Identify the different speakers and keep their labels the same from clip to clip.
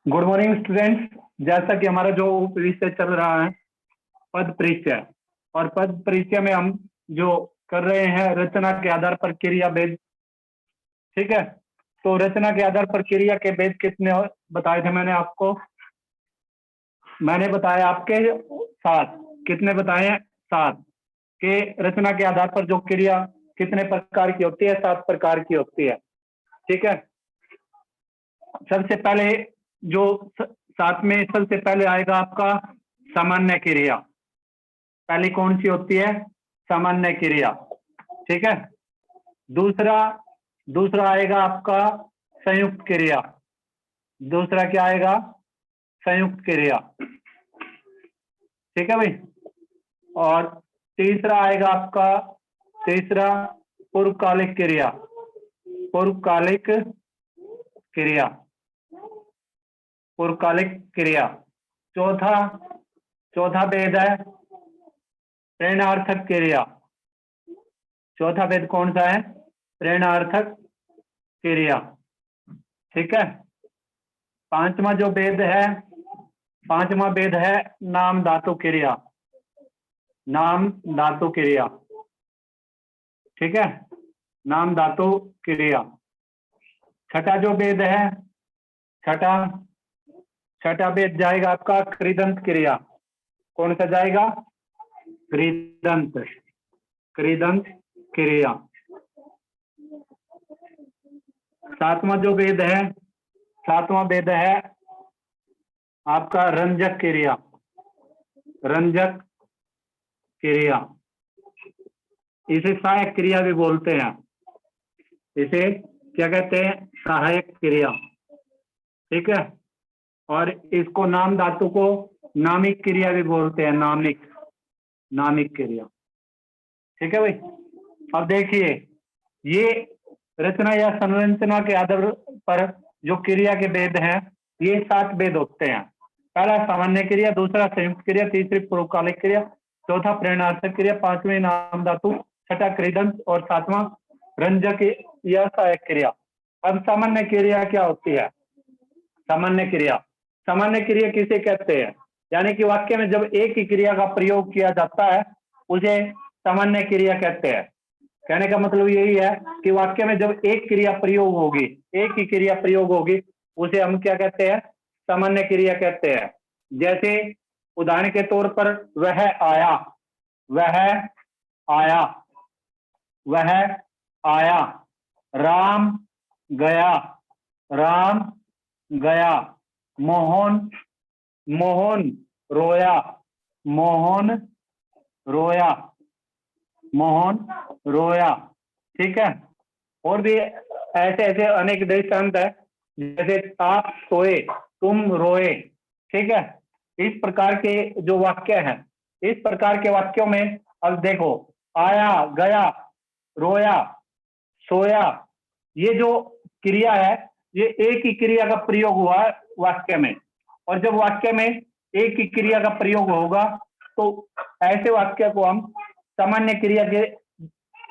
Speaker 1: Good morning students. जैसा कि हमारा जो विषय चल रहा है पद परिचय, और पद परिचय में हम जो कर रहे हैं रचना के आधार पर क्रिया भेद। ठीक है, तो रचना के आधार पर क्रिया के भेद कितने बताए थे मैंने आपको? मैंने बताया आपके 7। कितने बताए हैं? 7 के रचना के आधार पर जो क्रिया कितने प्रकार की होती है? 7 प्रकार की होती है। ठीक है, सबसे पहले जो 7 में सबसे पहले आएगा आपका सामान्य क्रिया। पहली कौन सी होती है? सामान्य क्रिया। ठीक है, दूसरा दूसरा आएगा आपका संयुक्त क्रिया। दूसरा क्या आएगा? संयुक्त क्रिया। ठीक है भाई। और तीसरा आएगा आपका पूर्वकालिक क्रिया। पूर्वकालिक क्रिया, पूर्वकालिक क्रिया। चौथा भेद है प्रेरणार्थक क्रिया। चौथा भेद कौन सा है? प्रेरणार्थक क्रिया। ठीक है, पांचवा भेद है नाम धातु क्रिया। नाम धातु क्रिया। ठीक है, नाम धातु क्रिया। छठा जो भेद है, छठा भेद जाएगा आपका कृदंत क्रिया। कौन सा जाएगा? कृदंत क्रिया। सातवां भेद है आपका रंजक क्रिया। रंजक क्रिया, इसे सहायक क्रिया भी बोलते हैं। इसे क्या कहते हैं? सहायक क्रिया। ठीक है, और इसको नाम धातु को नामिक क्रिया भी बोलते हैं। नामिक क्रिया। ठीक है भाई। अब देखिए, ये रचना या संरचना के आधार पर जो क्रिया के भेद हैं, ये 7 भेद होते हैं। पहला सामान्य क्रिया, दूसरा संयुक्त क्रिया, तीसरी पूर्वकालिक क्रिया, चौथा प्रेरणार्थक क्रिया, पांचवी नाम धातु, छठा कृदंत और सातवां रंजक या सहायक क्रिया। अब सामान्य क्रिया क्या होती है? सामान्य क्रिया किसे कहते हैं? यानी कि वाक्य में जब एक ही क्रिया का प्रयोग किया जाता है उसे सामान्य क्रिया कहते हैं। कहने का मतलब यही है कि वाक्य में जब एक क्रिया प्रयोग होगी, एक ही क्रिया प्रयोग होगी, उसे हम क्या कहते हैं? सामान्य क्रिया कहते हैं। जैसे उदाहरण के तौर पर वह आया, वह आया, वह आया, राम गया, राम गया, मोहन रोया, मोहन रोया। ठीक है, और भी ऐसे ऐसे अनेक दृष्टांत है, जैसे आप सोए, तुम रोए। ठीक है, इस प्रकार के जो वाक्य हैं, इस प्रकार के वाक्यों में अब देखो, आया, गया, रोया, सोया, ये जो क्रिया है, ये एक ही क्रिया का प्रयोग हुआ है वाक्य में। और जब वाक्य में एक ही क्रिया का प्रयोग होगा तो ऐसे वाक्य को हम सामान्य क्रिया के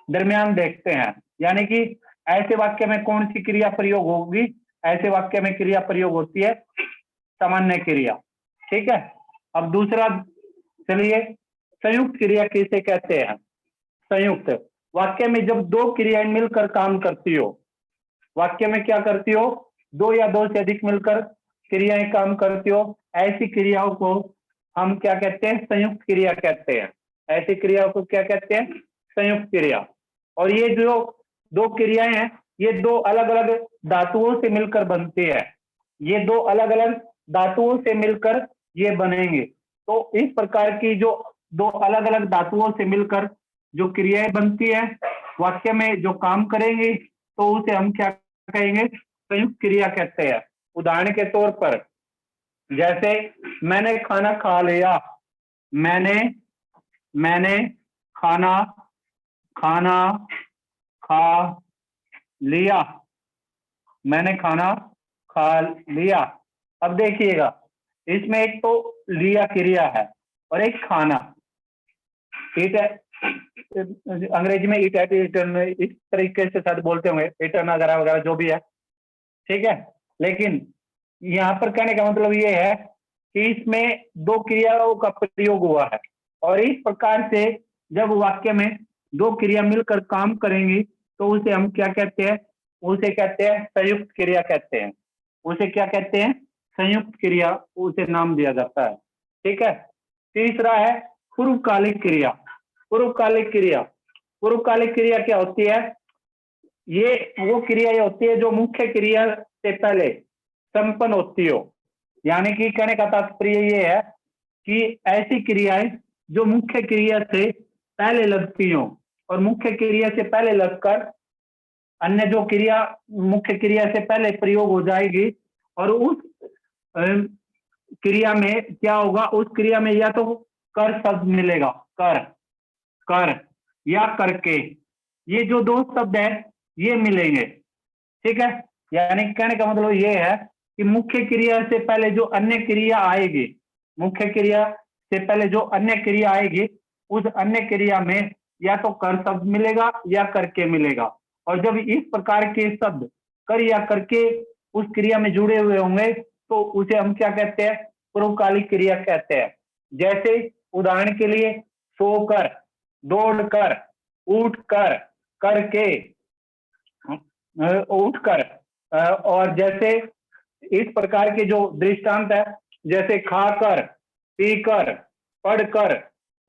Speaker 1: दरमियान देखते हैं। यानी कि ऐसे वाक्य में कौन सी क्रिया प्रयोग होगी? ऐसे वाक्य में क्रिया प्रयोग होती है सामान्य क्रिया। ठीक है, अब दूसरा चलिए, संयुक्त क्रिया किसे कहते हैं? संयुक्त वाक्य में जब दो क्रियाएं मिलकर काम करती हो, वाक्य में क्या करती हो? दो या दो से अधिक मिलकर क्रियाएं काम करती हो, ऐसी क्रियाओं को हम क्या कहते हैं? संयुक्त क्रिया कहते हैं। ऐसी क्रियाओं को क्या कहते हैं? संयुक्त क्रिया। और ये जो दो क्रियाएं हैं, ये दो अलग अलग धातुओं से मिलकर बनती है। ये दो अलग अलग धातुओं से मिलकर ये बनेंगे। तो इस प्रकार की जो दो अलग अलग धातुओं से मिलकर जो क्रियाएं बनती है, वाक्य में जो काम करेंगी, तो उसे हम क्या कहेंगे? संयुक्त क्रिया कहते हैं। उदाहरण के तौर पर जैसे मैंने खाना खा लिया, मैंने खाना खा लिया, मैंने खाना खा लिया। अब देखिएगा, इसमें एक तो लिया क्रिया है और एक खाना। ठीक है, अंग्रेजी में इट इस तरीके से शायद बोलते होंगे, इटन वगैरह वगैरह जो भी है। ठीक है, लेकिन यहाँ पर कहने का मतलब ये है कि इसमें दो क्रियाओं का प्रयोग हुआ है, और इस प्रकार से जब वाक्य में दो क्रिया मिलकर काम करेंगी तो उसे हम क्या कहते हैं? उसे कहते हैं संयुक्त क्रिया कहते हैं। उसे क्या कहते हैं? संयुक्त क्रिया, उसे नाम दिया जाता है। ठीक है। तीसरा है पूर्वकालिक क्रिया। पूर्वकालिक क्रिया, पूर्वकालिक क्रिया क्या होती है? ये वो क्रिया होती है जो मुख्य क्रिया से पहले संपन्न होती हो। यानी कि कहने का तात्पर्य ये है कि ऐसी क्रियाएं जो मुख्य क्रिया से पहले लगती हो, और मुख्य क्रिया से पहले लगकर अन्य जो क्रिया मुख्य क्रिया से पहले प्रयोग हो जाएगी, और उस क्रिया में क्या होगा? उस क्रिया में या तो कर शब्द मिलेगा, कर, कर या करके, ये जो दो शब्द है ये मिलेंगे। ठीक है। यानी कहने का मतलब ये है कि मुख्य क्रिया से पहले जो अन्य क्रिया आएगी, मुख्य क्रिया से पहले जो अन्य क्रिया आएगी, उस अन्य क्रिया में या तो कर शब्द मिलेगा या करके मिलेगा। और जब इस प्रकार के शब्द कर या करके उस क्रिया में जुड़े हुए होंगे तो उसे हम क्या कहते हैं? पूर्वकालिक क्रिया कहते हैं। जैसे उदाहरण के लिए सोकर, दौड़कर, उठकर, करके, उठकर, और जैसे इस प्रकार के जो दृष्टांत है, जैसे खाकर, पीकर, पढ़कर,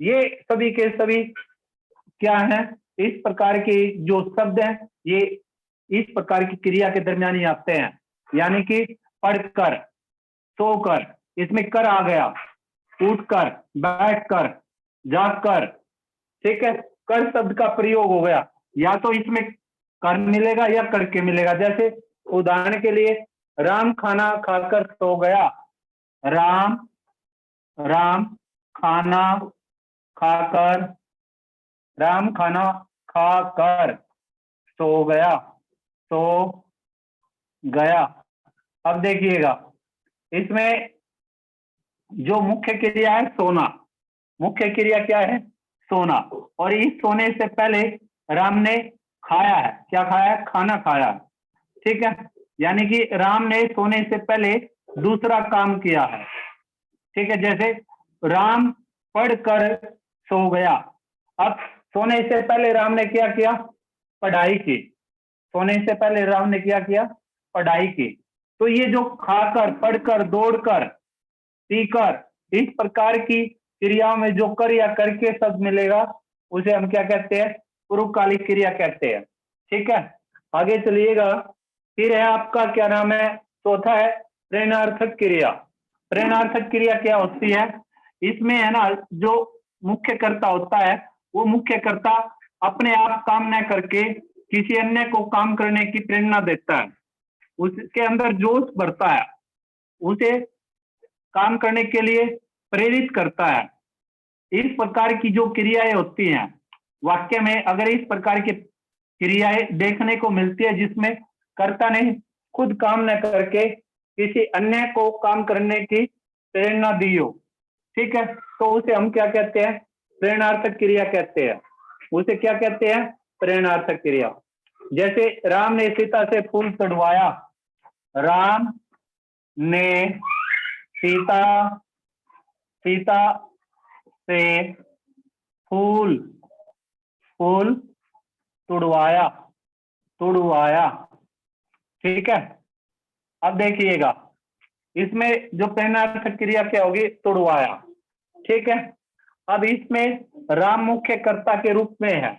Speaker 1: ये सभी के सभी क्या है? इस प्रकार के जो शब्द हैं ये इस प्रकार की क्रिया के दरमियान ही आते हैं। यानी कि पढ़कर, सोकर, इसमें कर आ गया, उठकर, बैठकर, जागकर। ठीक है। कर शब्द का प्रयोग हो गया, या तो इसमें कर मिलेगा या करके मिलेगा। जैसे उदाहरण के लिए राम खाना खाकर सो गया, राम, राम खाना खाकर, राम खाना खाकर सो गया, सो गया। अब देखिएगा, इसमें जो मुख्य क्रिया है सोना, मुख्य क्रिया क्या है? सोना। और इस सोने से पहले राम ने खाया है, क्या खाया है? खाना खाया। ठीक है। यानी कि राम ने सोने से पहले दूसरा काम किया है। ठीक है। जैसे राम पढ़कर सो गया। अब सोने से पहले राम ने क्या किया? पढ़ाई की। सोने से पहले राम ने क्या किया? पढ़ाई की। तो ये जो खाकर, पढ़कर, दौड़कर, पीकर, इस प्रकार की क्रियाओं में जो कर या करके शब्द मिलेगा उसे हम क्या कहते हैं? पूर्वकालिक क्रिया कहते हैं। ठीक है। आगे चलिएगा। फिर है आपका क्या नाम है? चौथा है प्रेरणार्थक क्रिया। प्रेरणार्थक क्रिया क्या होती है? इसमें है ना, जो मुख्य कर्ता होता है वो मुख्य कर्ता अपने आप काम न करके किसी अन्य को काम करने की प्रेरणा देता है, उसके अंदर जोश भरता है, उसे काम करने के लिए प्रेरित करता है। इस प्रकार की जो क्रियाएं होती हैं वाक्य में, अगर इस प्रकार की क्रियाएं देखने को मिलती है जिसमें कर्ता ने खुद काम न करके किसी अन्य को काम करने की प्रेरणा दी हो, ठीक है, तो उसे हम क्या कहते हैं? प्रेरणार्थक क्रिया कहते हैं। उसे क्या कहते हैं? प्रेरणार्थक क्रिया। जैसे राम ने सीता से फूल चढ़वाया, राम ने सीता सीता से फूल फूल तुड़वाया तुड़वाया। ठीक है। अब देखिएगा, इसमें जो प्रेरणार्थक क्रिया क्या होगी? तुड़वाया। ठीक है। अब इसमें राम मुख्य कर्ता के रूप में है,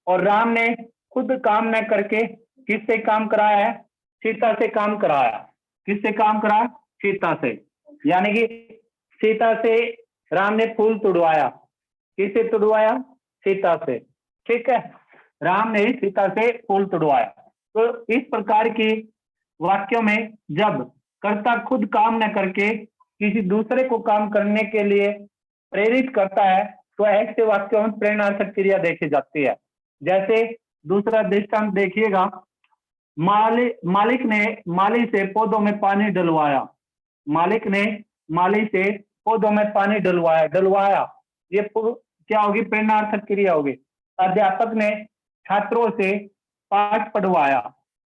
Speaker 1: और राम ने खुद काम न करके किससे काम कराया है? सीता से काम कराया। किससे काम कराया? सीता से। यानी कि सीता से राम ने फूल तुड़वाया। किससे तुड़वाया? सीता से। ठीक है। राम ने सीता से फूल तुड़वाया। तो इस प्रकार की वाक्यों में जब कर्ता खुद काम न करके किसी दूसरे को काम करने के लिए प्रेरित करता है तो ऐसे वाक्यों में प्रेरणार्थक क्रिया देखी जाती है। जैसे दूसरा दृष्टांत देखिएगा, मालिक ने माली से पौधों में पानी डलवाया। मालिक ने माली से पौधों में पानी डलवाया, ये क्या होगी? प्रेरणार्थक क्रिया होगी। अध्यापक ने छात्रों से पाठ पढ़वाया।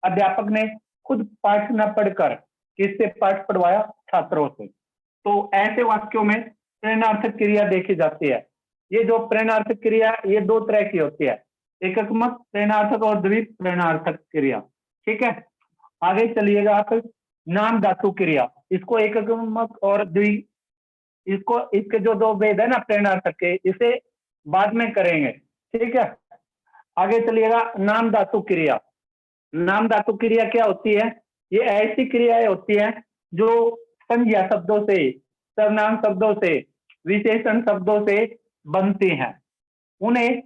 Speaker 1: अध्यापक ने खुद पाठ न पढ़कर किससे पाठ पढ़वाया? छात्रों से। तो ऐसे वाक्यों में प्रेरणार्थक क्रिया देखी जाती है। ये जो प्रेरणार्थक क्रिया ये दो तरह की होती है, एकात्मक प्रेरणार्थक और द्विपद प्रेरणार्थक क्रिया। ठीक है, आगे चलिएगा आप। नाम धातु क्रिया, इसको एकात्मक और द्वि, इसको इसके जो दो भेद है ना प्रेरणार्थक के, इसे बाद में करेंगे। ठीक है, आगे चलिएगा। नाम धातु क्रिया, नाम धातु क्रिया क्या होती है? ये ऐसी क्रियाएं होती है जो संज्ञा शब्दों से, सर्वनाम शब्दों से, विशेषण शब्दों से बनती हैं। उन्हें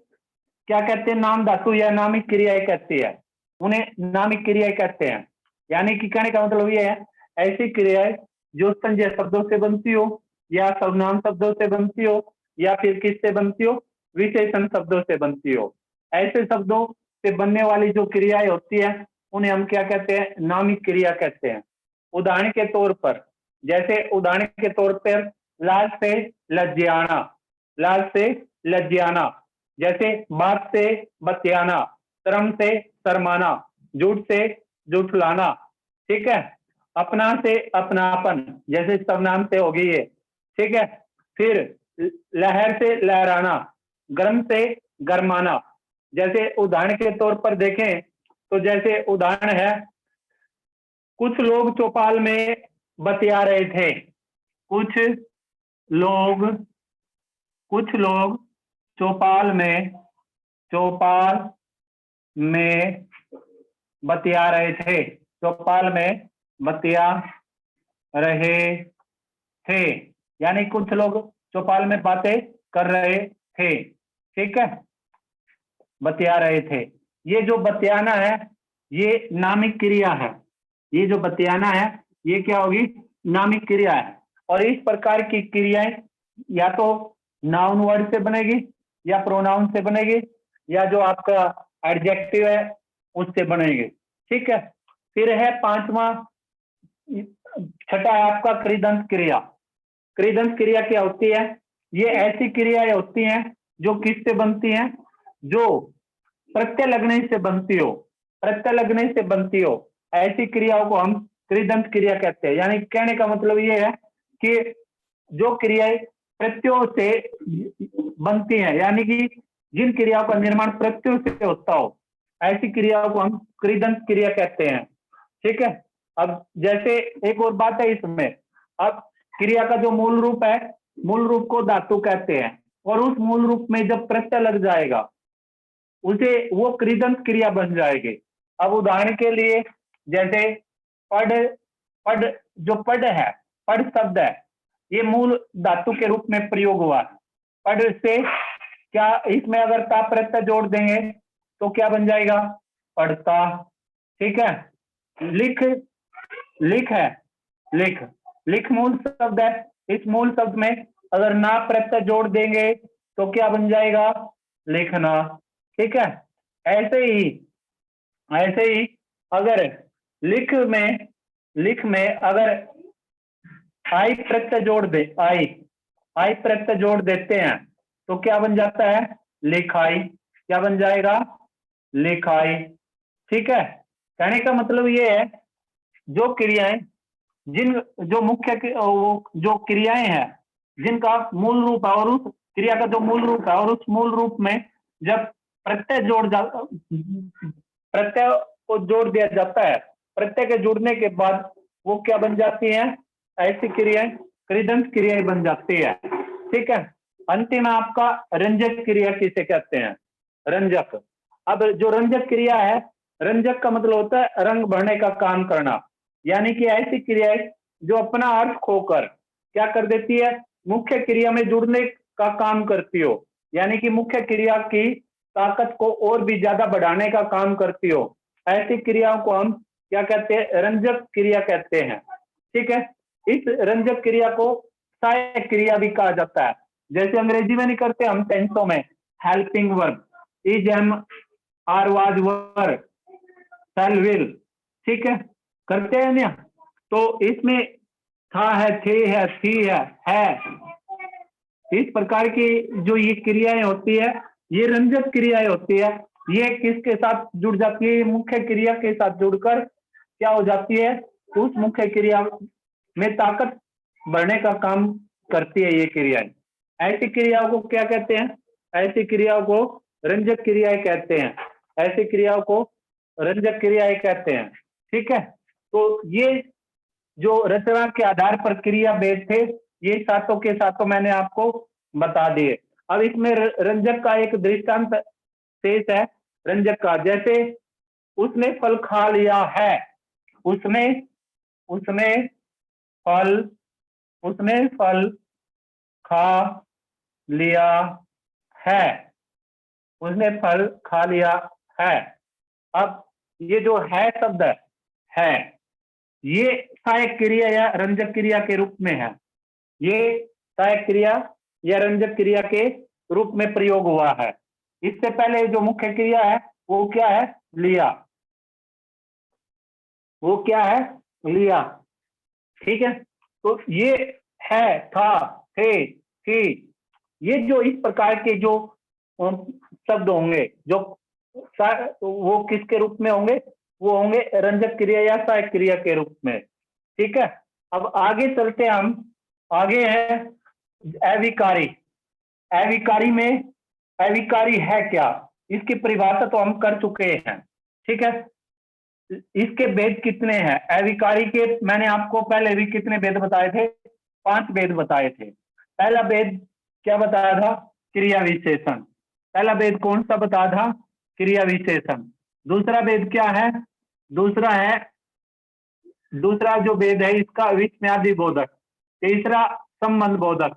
Speaker 1: क्या कहते हैं? नाम धातु या नामिक क्रियाएं कहती है, उन्हें नामिक क्रियाएं कहते हैं। यानी कि कहने का मतलब ये है, ऐसी क्रियाएं जो संज्ञा शब्दों से बनती हो, या सर्वनाम शब्दों से बनती हो, या फिर किससे बनती हो? विशेषण शब्दों से बनती हो। ऐसे शब्दों से बनने वाली जो क्रियाएं होती है उन्हें हम क्या कहते हैं? नामिक क्रिया कहते हैं। उदाहरण के तौर पर, जैसे उदाहरण के तौर पर लाज से लज्जाना, लाज से लज्जाना, जैसे बात से बतियाना, शर्म से शर्माना, झूठ से झूठलाना। ठीक है, अपना से अपनापन, जैसे सर्वनाम से होगी ये। ठीक है, फिर लहर से लहराना, गर्म से गरमाना। जैसे उदाहरण के तौर पर देखें तो जैसे उदाहरण है, कुछ लोग चौपाल में बतिया रहे थे। कुछ लोग, कुछ लोग चौपाल में बतिया रहे थे, चौपाल में बतिया रहे थे, यानी कुछ लोग चौपाल में बातें कर रहे थे। ठीक है, बतिया रहे थे। ये जो बतियाना है ये नामिक क्रिया है, ये जो बतियाना है ये क्या होगी? नामिक क्रिया है। और इस प्रकार की क्रियाएं या तो नाउन वर्ड से बनेगी, या प्रोनाउन से बनेगी, या जो आपका एडजेक्टिव है उससे बनेगी। ठीक है, फिर है पांचवा, छठा है आपका कृदंत क्रिया। कृदंत क्रिया क्या होती है? ये ऐसी क्रियाएं होती हैं जो किससे बनती हैं? जो प्रत्यय लगने से बनती हो, प्रत्यय लगने से बनती हो, ऐसी क्रियाओं को हम कृदंत क्रिया कहते हैं। यानी कहने का मतलब ये है कि जो क्रियाएं प्रत्ययों से बनती हैं, यानी कि जिन क्रियाओं का निर्माण प्रत्ययों से होता हो, ऐसी क्रियाओं को हम कृदंत क्रिया कहते हैं। ठीक है, अब जैसे एक और बात है इसमें, अब क्रिया का जो मूल रूप है, मूल रूप को धातु कहते हैं, और उस मूल रूप में जब प्रत्यय लग जाएगा उसे वो कृदंत क्रिया बन जाएगी। अब उदाहरण के लिए जैसे पढ़, पढ़, जो पढ़ है, पढ़ शब्द है, ये मूल धातु के रूप में प्रयोग हुआ है। पढ़ से क्या, इसमें अगर ता प्रत्यय जोड़ देंगे तो क्या बन जाएगा? पढ़ता। ठीक है, लिख, लिख है, लिख, लिख मूल शब्द है, इस मूल शब्द में अगर ना प्रत्यय जोड़ देंगे तो क्या बन जाएगा? लिखना। ठीक है, ऐसे ही अगर लिख में अगर आई प्रत्यय जोड़ दे, आई प्रत्यय जोड़ देते हैं तो क्या बन जाता है? लिखाई। क्या बन जाएगा? लिखाई। ठीक है, कहने का मतलब ये है, जो क्रियाएं, जिन जो मुख्य जो क्रियाएं हैं जिनका मूल रूप है, और उस क्रिया का जो मूल रूप है, और उस मूल रूप में जब प्रत्यय प्रत्यय को जोड़ दिया जाता है, प्रत्यय के जुड़ने के बाद वो क्या बन जाती है? ऐसी क्रियाएं कृदंत क्रियाएं बन जाती है। ठीक है, अंतिम आपका रंजक क्रिया किसे कहते हैं? रंजक। अब जो रंजक क्रिया है, रंजक का मतलब होता है रंग भरने का काम करना, यानी कि ऐसी क्रियाएं जो अपना अर्थ खोकर क्या कर देती है? मुख्य क्रिया में जुड़ने का काम करती हो, यानी कि मुख्य क्रिया की ताकत को और भी ज्यादा बढ़ाने का काम करती हो। ऐसी क्रियाओं को हम क्या कहते हैं? रंजक क्रिया कहते हैं। ठीक है, इस रंजक क्रिया को सहायक क्रिया भी कहा जाता है। जैसे अंग्रेजी में नहीं करते हम टेंसों में helping verb, is, am, are, was, were, shall, will. ठीक है, करते हैं ना? तो इसमें था है, थे है, थी है, इस प्रकार की जो ये क्रियाएं होती है, ये रंजक क्रियाएं होती है। ये किसके साथ जुड़ जाती है? मुख्य क्रिया के साथ जुड़कर क्या हो जाती है? उस मुख्य क्रिया में ताकत बढ़ने का काम करती है ये क्रियाएं। ऐसी क्रियाओं को क्या कहते हैं? ऐसी क्रियाओं को रंजक क्रियाएं कहते हैं। ऐसी क्रियाओं को रंजक क्रियाएं कहते हैं। ठीक है, तो ये जो रचना के आधार पर क्रिया भेद थे, ये सातों के सातों मैंने आपको बता दिए। अब इसमें रंजक का एक दृष्टांत शेष है रंजक का, जैसे उसने फल खा लिया है। उसने उसने फल उसने फल खा लिया है। उसने फल खा लिया है। अब ये जो है शब्द है, ये सहायक क्रिया या रंजक क्रिया के रूप में है। ये सहायक क्रिया या रंजक क्रिया के रूप में प्रयोग हुआ है। इससे पहले जो मुख्य क्रिया है वो क्या है? लिया। वो क्या है? लिया। ठीक है, तो ये है, था, थे, थी, ये जो इस प्रकार के जो शब्द होंगे, जो वो किसके रूप में होंगे? वो होंगे रंजक क्रिया या सहायक क्रिया के रूप में। ठीक है, अब आगे चलते हम। आगे है अविकारी। अविकारी में अविकारी है क्या, इसकी परिभाषा तो हम कर चुके हैं। ठीक है, इसके भेद कितने हैं? अविकारी के मैंने आपको पहले भी कितने भेद बताए थे? 5 भेद बताए थे। पहला भेद क्या बताया था? क्रिया विशेषण। पहला भेद कौन सा बताया था? क्रिया विशेषण। दूसरा भेद क्या है? दूसरा जो भेद है इसका विस्मयादि बोधक। तीसरा संबंध बोधक।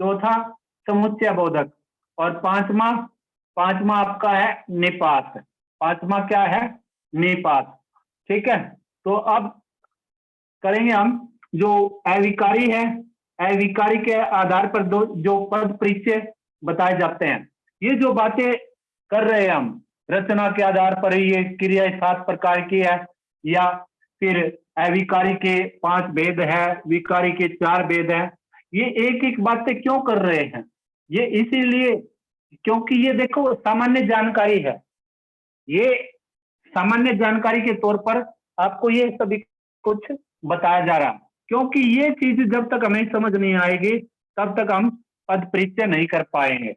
Speaker 1: चौथा समुच्चय बोधक। और पांचवा आपका है निपात। पांचवा क्या है? निपात। ठीक है, तो अब करेंगे हम जो अविकारी है। अविकारी के आधार पर जो पद परिचय बताए जाते हैं, ये जो बातें कर रहे हैं हम, रचना के आधार पर ये क्रिया 7 प्रकार की है, या फिर अविकारी के 5 भेद है, विकारी के 4 भेद है। ये एक एक बातें क्यों कर रहे हैं? ये इसीलिए क्योंकि ये देखो सामान्य जानकारी है। ये सामान्य जानकारी के तौर पर आपको ये सभी कुछ बताया जा रहा, क्योंकि ये चीज जब तक हमें समझ नहीं आएगी तब तक हम पद परिचय नहीं कर पाएंगे।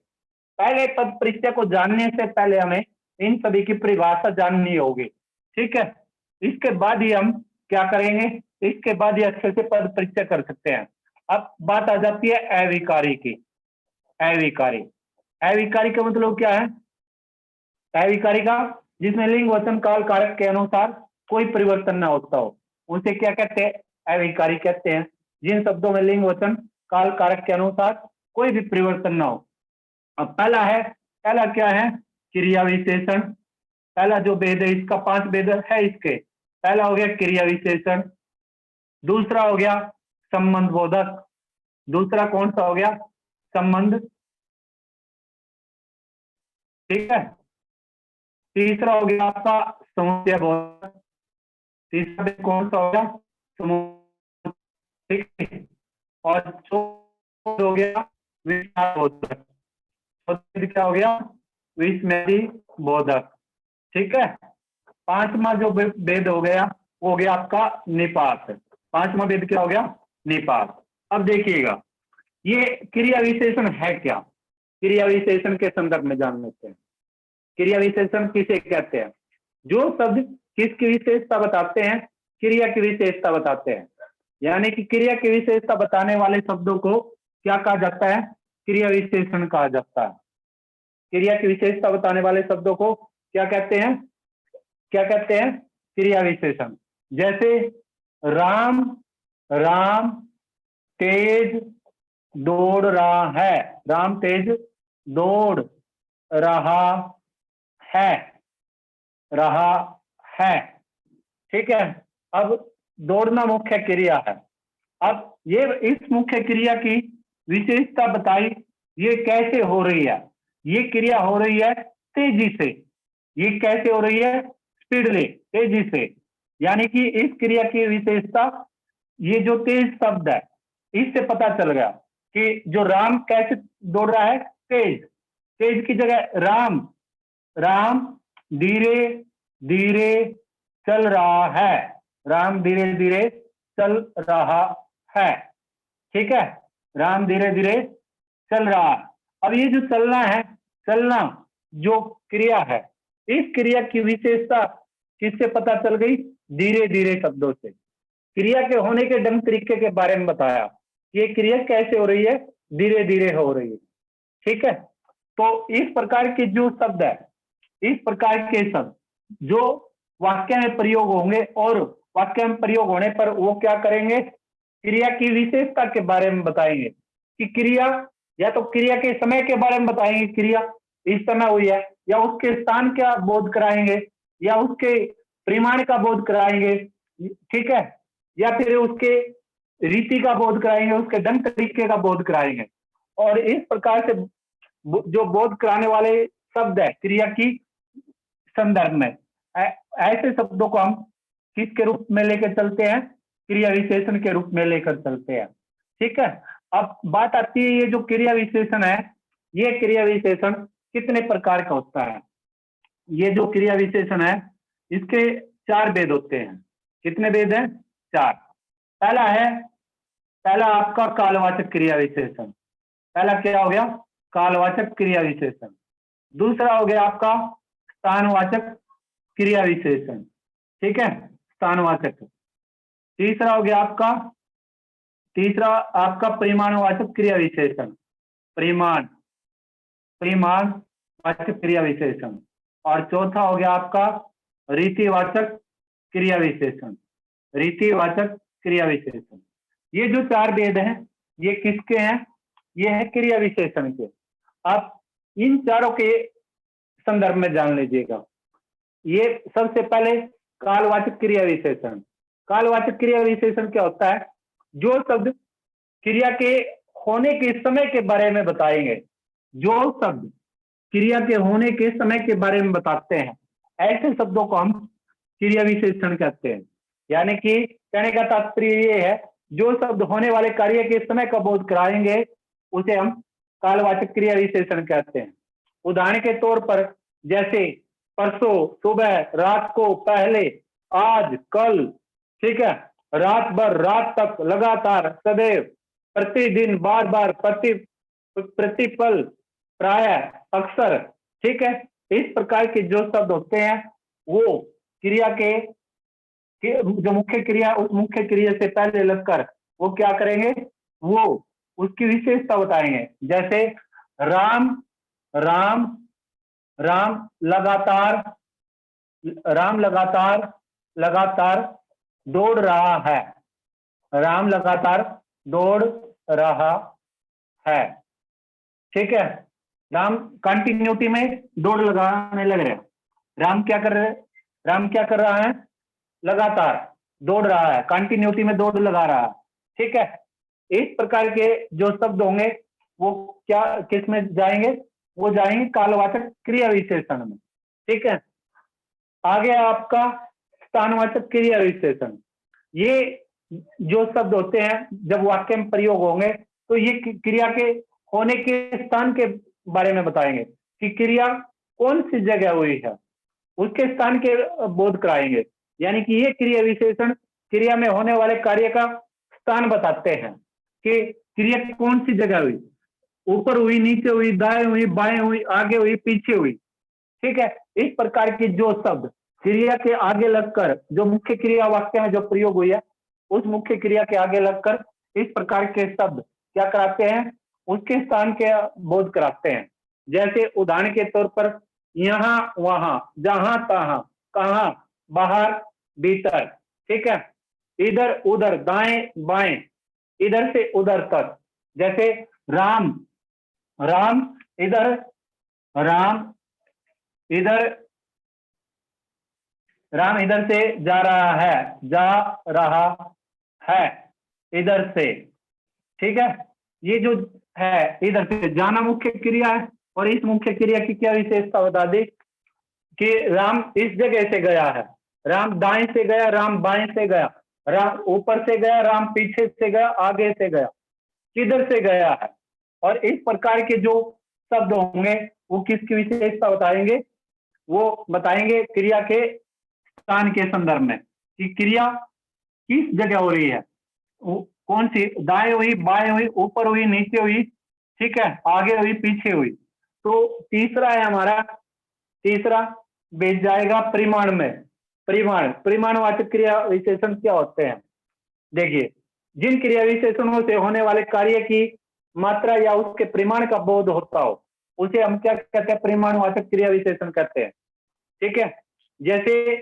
Speaker 1: पहले पद परिचय को जानने से पहले हमें इन सभी की परिभाषा जाननी होगी। ठीक है, इसके बाद ही हम क्या करेंगे? इसके बाद ही अच्छे से पद परिचय कर सकते हैं। अब बात आ जाती है अविकारी की। अविकारी अविकारी का मतलब क्या है? अविकारी का जिसमें लिंग वचन काल कारक के अनुसार कोई परिवर्तन ना होता हो, उसे क्या कहते हैं? अविकारी कहते हैं। जिन शब्दों में लिंग वचन काल कारक के अनुसार कोई भी परिवर्तन ना हो। अब पहला क्या है? क्रिया विशेषण। पहला जो भेद है इसका 5 भेद है इसके। पहला हो गया क्रिया विशेषण। दूसरा हो गया संबंध बोधक। दूसरा कौन सा हो गया? संबंध। ठीक है, तीसरा हो गया आपका समुच्चय बोधक। तीसरा भेद कौन सा हो गया? समुच्चय। ठीक है, और चौथा हो गया विस्तार बोधक। क्या हो गया? विस्मयादि बोधक। ठीक है, पांचवा जो भेद हो गया वो हो गया आपका निपात। पांचवा भेद क्या हो गया? निपात। अब देखिएगा ये क्रिया विशेषण है क्या? क्रिया विशेषण के संदर्भ में जान लेते हैं। क्रिया विशेषण किसे कहते हैं? जो शब्द किसकी विशेषता बताते हैं? क्रिया की विशेषता बताते हैं। यानी कि क्रिया की विशेषता बताने वाले शब्दों को क्या कहा जाता है? क्रिया विशेषण कहा जाता है। क्रिया की विशेषता बताने वाले शब्दों को क्या कहते हैं? क्या कहते हैं? क्रिया विशेषण। जैसे राम तेज दौड़ रहा है। राम तेज दौड़ रहा है। रहा है। ठीक है, अब दौड़ना मुख्य क्रिया है। अब ये इस मुख्य क्रिया की विशेषता बताई, ये कैसे हो रही है? ये क्रिया हो रही है तेजी से। ये कैसे हो रही है? स्पीडली, तेजी से। यानी कि इस क्रिया की विशेषता, ये जो तेज शब्द है इससे पता चल गया कि जो राम कैसे दौड़ रहा है? तेज। तेज की जगह राम धीरे धीरे चल रहा है। राम धीरे धीरे चल रहा है। ठीक है, राम धीरे धीरे चल रहा है। अब ये जो चलना है, चलना जो क्रिया है, इस क्रिया की विशेषता किससे पता चल गई? धीरे धीरे शब्दों से। क्रिया के होने के ढंग तरीके के बारे में बताया। ये क्रिया कैसे हो रही है? धीरे धीरे हो रही है। ठीक है, तो इस प्रकार के जो शब्द है, इस प्रकार के शब्द जो वाक्य में प्रयोग होंगे और वाक्य में प्रयोग होने पर वो क्या करेंगे? क्रिया की विशेषता के बारे में बताएंगे कि क्रिया, या तो क्रिया के समय के बारे में बताएंगे, क्रिया इस समय हुई है, या उसके स्थान का बोध कराएंगे, या उसके परिमाण का बोध कराएंगे। ठीक है, या फिर उसके रीति का बोध कराएंगे, उसके ढंग तरीके का बोध कराएंगे। और इस प्रकार से जो बोध कराने वाले शब्द है क्रिया की संदर्भ में, ऐसे शब्दों को हम किसके रूप में लेकर चलते हैं? क्रिया विशेषण के रूप में लेकर चलते हैं। ठीक है, अब बात आती है ये जो क्रिया विशेषण है, ये क्रिया विशेषण कितने प्रकार का होता है? ये जो क्रिया विशेषण है इसके 4 भेद होते हैं। कितने भेद हैं? 4। पहला आपका कालवाचक क्रिया विशेषण। पहला क्या हो गया? कालवाचक क्रिया विशेषण। दूसरा हो गया आपका स्थानवाचक क्रिया विशेषण। ठीक है, स्थानवाचक। तीसरा हो गया आपका परिमाणवाचक क्रिया विशेषण। परिमाणवाचक क्रिया विशेषण। और चौथा हो गया आपका रीतिवाचक क्रिया विशेषण। रीतिवाचक क्रिया विशेषण। ये जो 4 भेद हैं ये किसके हैं? ये है क्रिया विशेषण के। आप इन चारों के संदर्भ में जान लीजिएगा। ये सबसे पहले कालवाचक क्रिया विशेषण। कालवाचक क्रिया विशेषण क्या होता है? जो शब्द क्रिया के होने के समय के बारे में बताएंगे, जो शब्द क्रिया के होने के समय के बारे में बताते हैं, ऐसे शब्दों को हम क्रिया विशेषण कहते हैं। यानी कि कहने का तात्पर्य ये है, जो शब्द होने वाले कार्य के समय का बोध कराएंगे उसे हम कालवाचक क्रिया विशेषण कहते हैं। उदाहरण के तौर पर जैसे परसों, सुबह, रात को, पहले, आज, कल। ठीक है, रात भर, रात तक, लगातार, सदैव, प्रतिदिन, बार बार, प्रतिपल, प्राय, अक्सर। ठीक है, इस प्रकार के जो शब्द होते हैं वो क्रिया के जो मुख्य क्रिया, उस मुख्य क्रिया से पहले लगकर वो क्या करेंगे? वो उसकी विशेषता बताएंगे। जैसे राम लगातार दौड़ रहा है। राम लगातार दौड़ रहा है। ठीक है, राम कंटिन्यूटी में दौड़ लगाने लग रहे हैं। राम क्या कर रहा है? लगातार दौड़ रहा है, कंटिन्यूटी में दौड़ लगा रहा है। ठीक है, इस प्रकार के जो शब्द होंगे वो क्या किस में जाएंगे? वो जाएंगे कालवाचक क्रिया विशेषण में। ठीक है, आगे आपका स्थानवाचक क्रिया विशेषण। ये जो शब्द होते हैं जब वाक्य में प्रयोग होंगे तो ये क्रिया के होने के स्थान के बारे में बताएंगे कि क्रिया कौन सी जगह हुई है, उसके स्थान के बोध कराएंगे। यानी कि ये क्रिया विशेषण क्रिया में होने वाले कार्य का स्थान बताते हैं कि क्रिया कौन सी जगह हुई, ऊपर हुई, नीचे हुई, दाएं हुई, बाएं हुई, आगे हुई, पीछे हुई। ठीक है, इस प्रकार के जो शब्द क्रिया के आगे लगकर जो मुख्य क्रिया वाक्य में जो प्रयोग हुई है उस मुख्य क्रिया के आगे लगकर इस प्रकार के शब्द क्या कराते हैं? उसके स्थान के बोध कराते हैं। जैसे उदाहरण के तौर पर यहाँ, वहां, जहां, तहां, कहां, बाहर, भीतर। ठीक है, इधर, उधर, दाएं, बाएं, इधर से उधर तक। जैसे राम इधर, राम इधर से जा रहा है, इधर से। ठीक है, ये जो है इधर से जाना मुख्य क्रिया है। और इस मुख्य क्रिया की क्या विशेषता बता दी कि राम इस जगह से गया है, राम दाएं से गया, राम बाएं से गया, राम ऊपर से गया, राम पीछे से गया, आगे से गया, किधर से गया है। और इस प्रकार के जो शब्द होंगे वो किसकी विशेषता बताएंगे? वो बताएंगे क्रिया के स्थान के संदर्भ में कि क्रिया किस जगह हो रही है, कौन सी, दाएं हुई, बाएं हुई, ऊपर हुई, नीचे हुई, ठीक है, आगे हुई, पीछे हुई। तो तीसरा है हमारा, तीसरा बेच जाएगा परिमाण में। परिमाण, परिमाणवाचक क्रिया विशेषण क्या होते हैं? देखिए, जिन क्रिया विशेषणों से होने वाले कार्य की मात्रा या उसके परिमाण का बोध होता हो उसे हम क्या कहते हैं? परिमाणवाचक क्रिया विशेषण कहते हैं। ठीक है, जैसे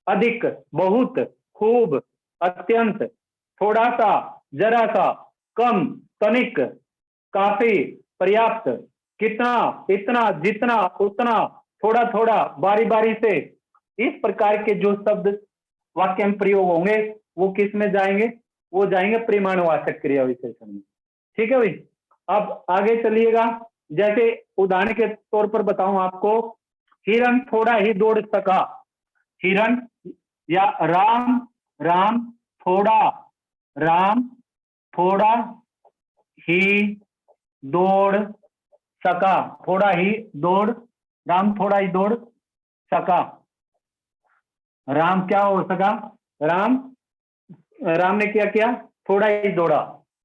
Speaker 1: अधिक, बहुत, खूब, अत्यंत, थोड़ा सा, जरा सा, कम, तनिक, काफी, पर्याप्त, कितना, इतना, जितना, उतना, थोड़ा थोड़ा, बारी बारी से, इस प्रकार के जो शब्द वाक्य में प्रयोग होंगे वो किस में जाएंगे? वो जाएंगे परिमाणवाचक क्रिया विशेषण में। ठीक है भाई, अब आगे चलिएगा। जैसे उदाहरण के तौर पर बताऊं आपको, हिरन थोड़ा ही दौड़ सका। हिरन या राम, राम थोड़ा, राम थोड़ा ही दौड़ सका, थोड़ा ही दौड़, राम थोड़ा ही दौड़ सका। राम क्या हो सका? राम, राम ने क्या किया? थोड़ा ही दौड़ा।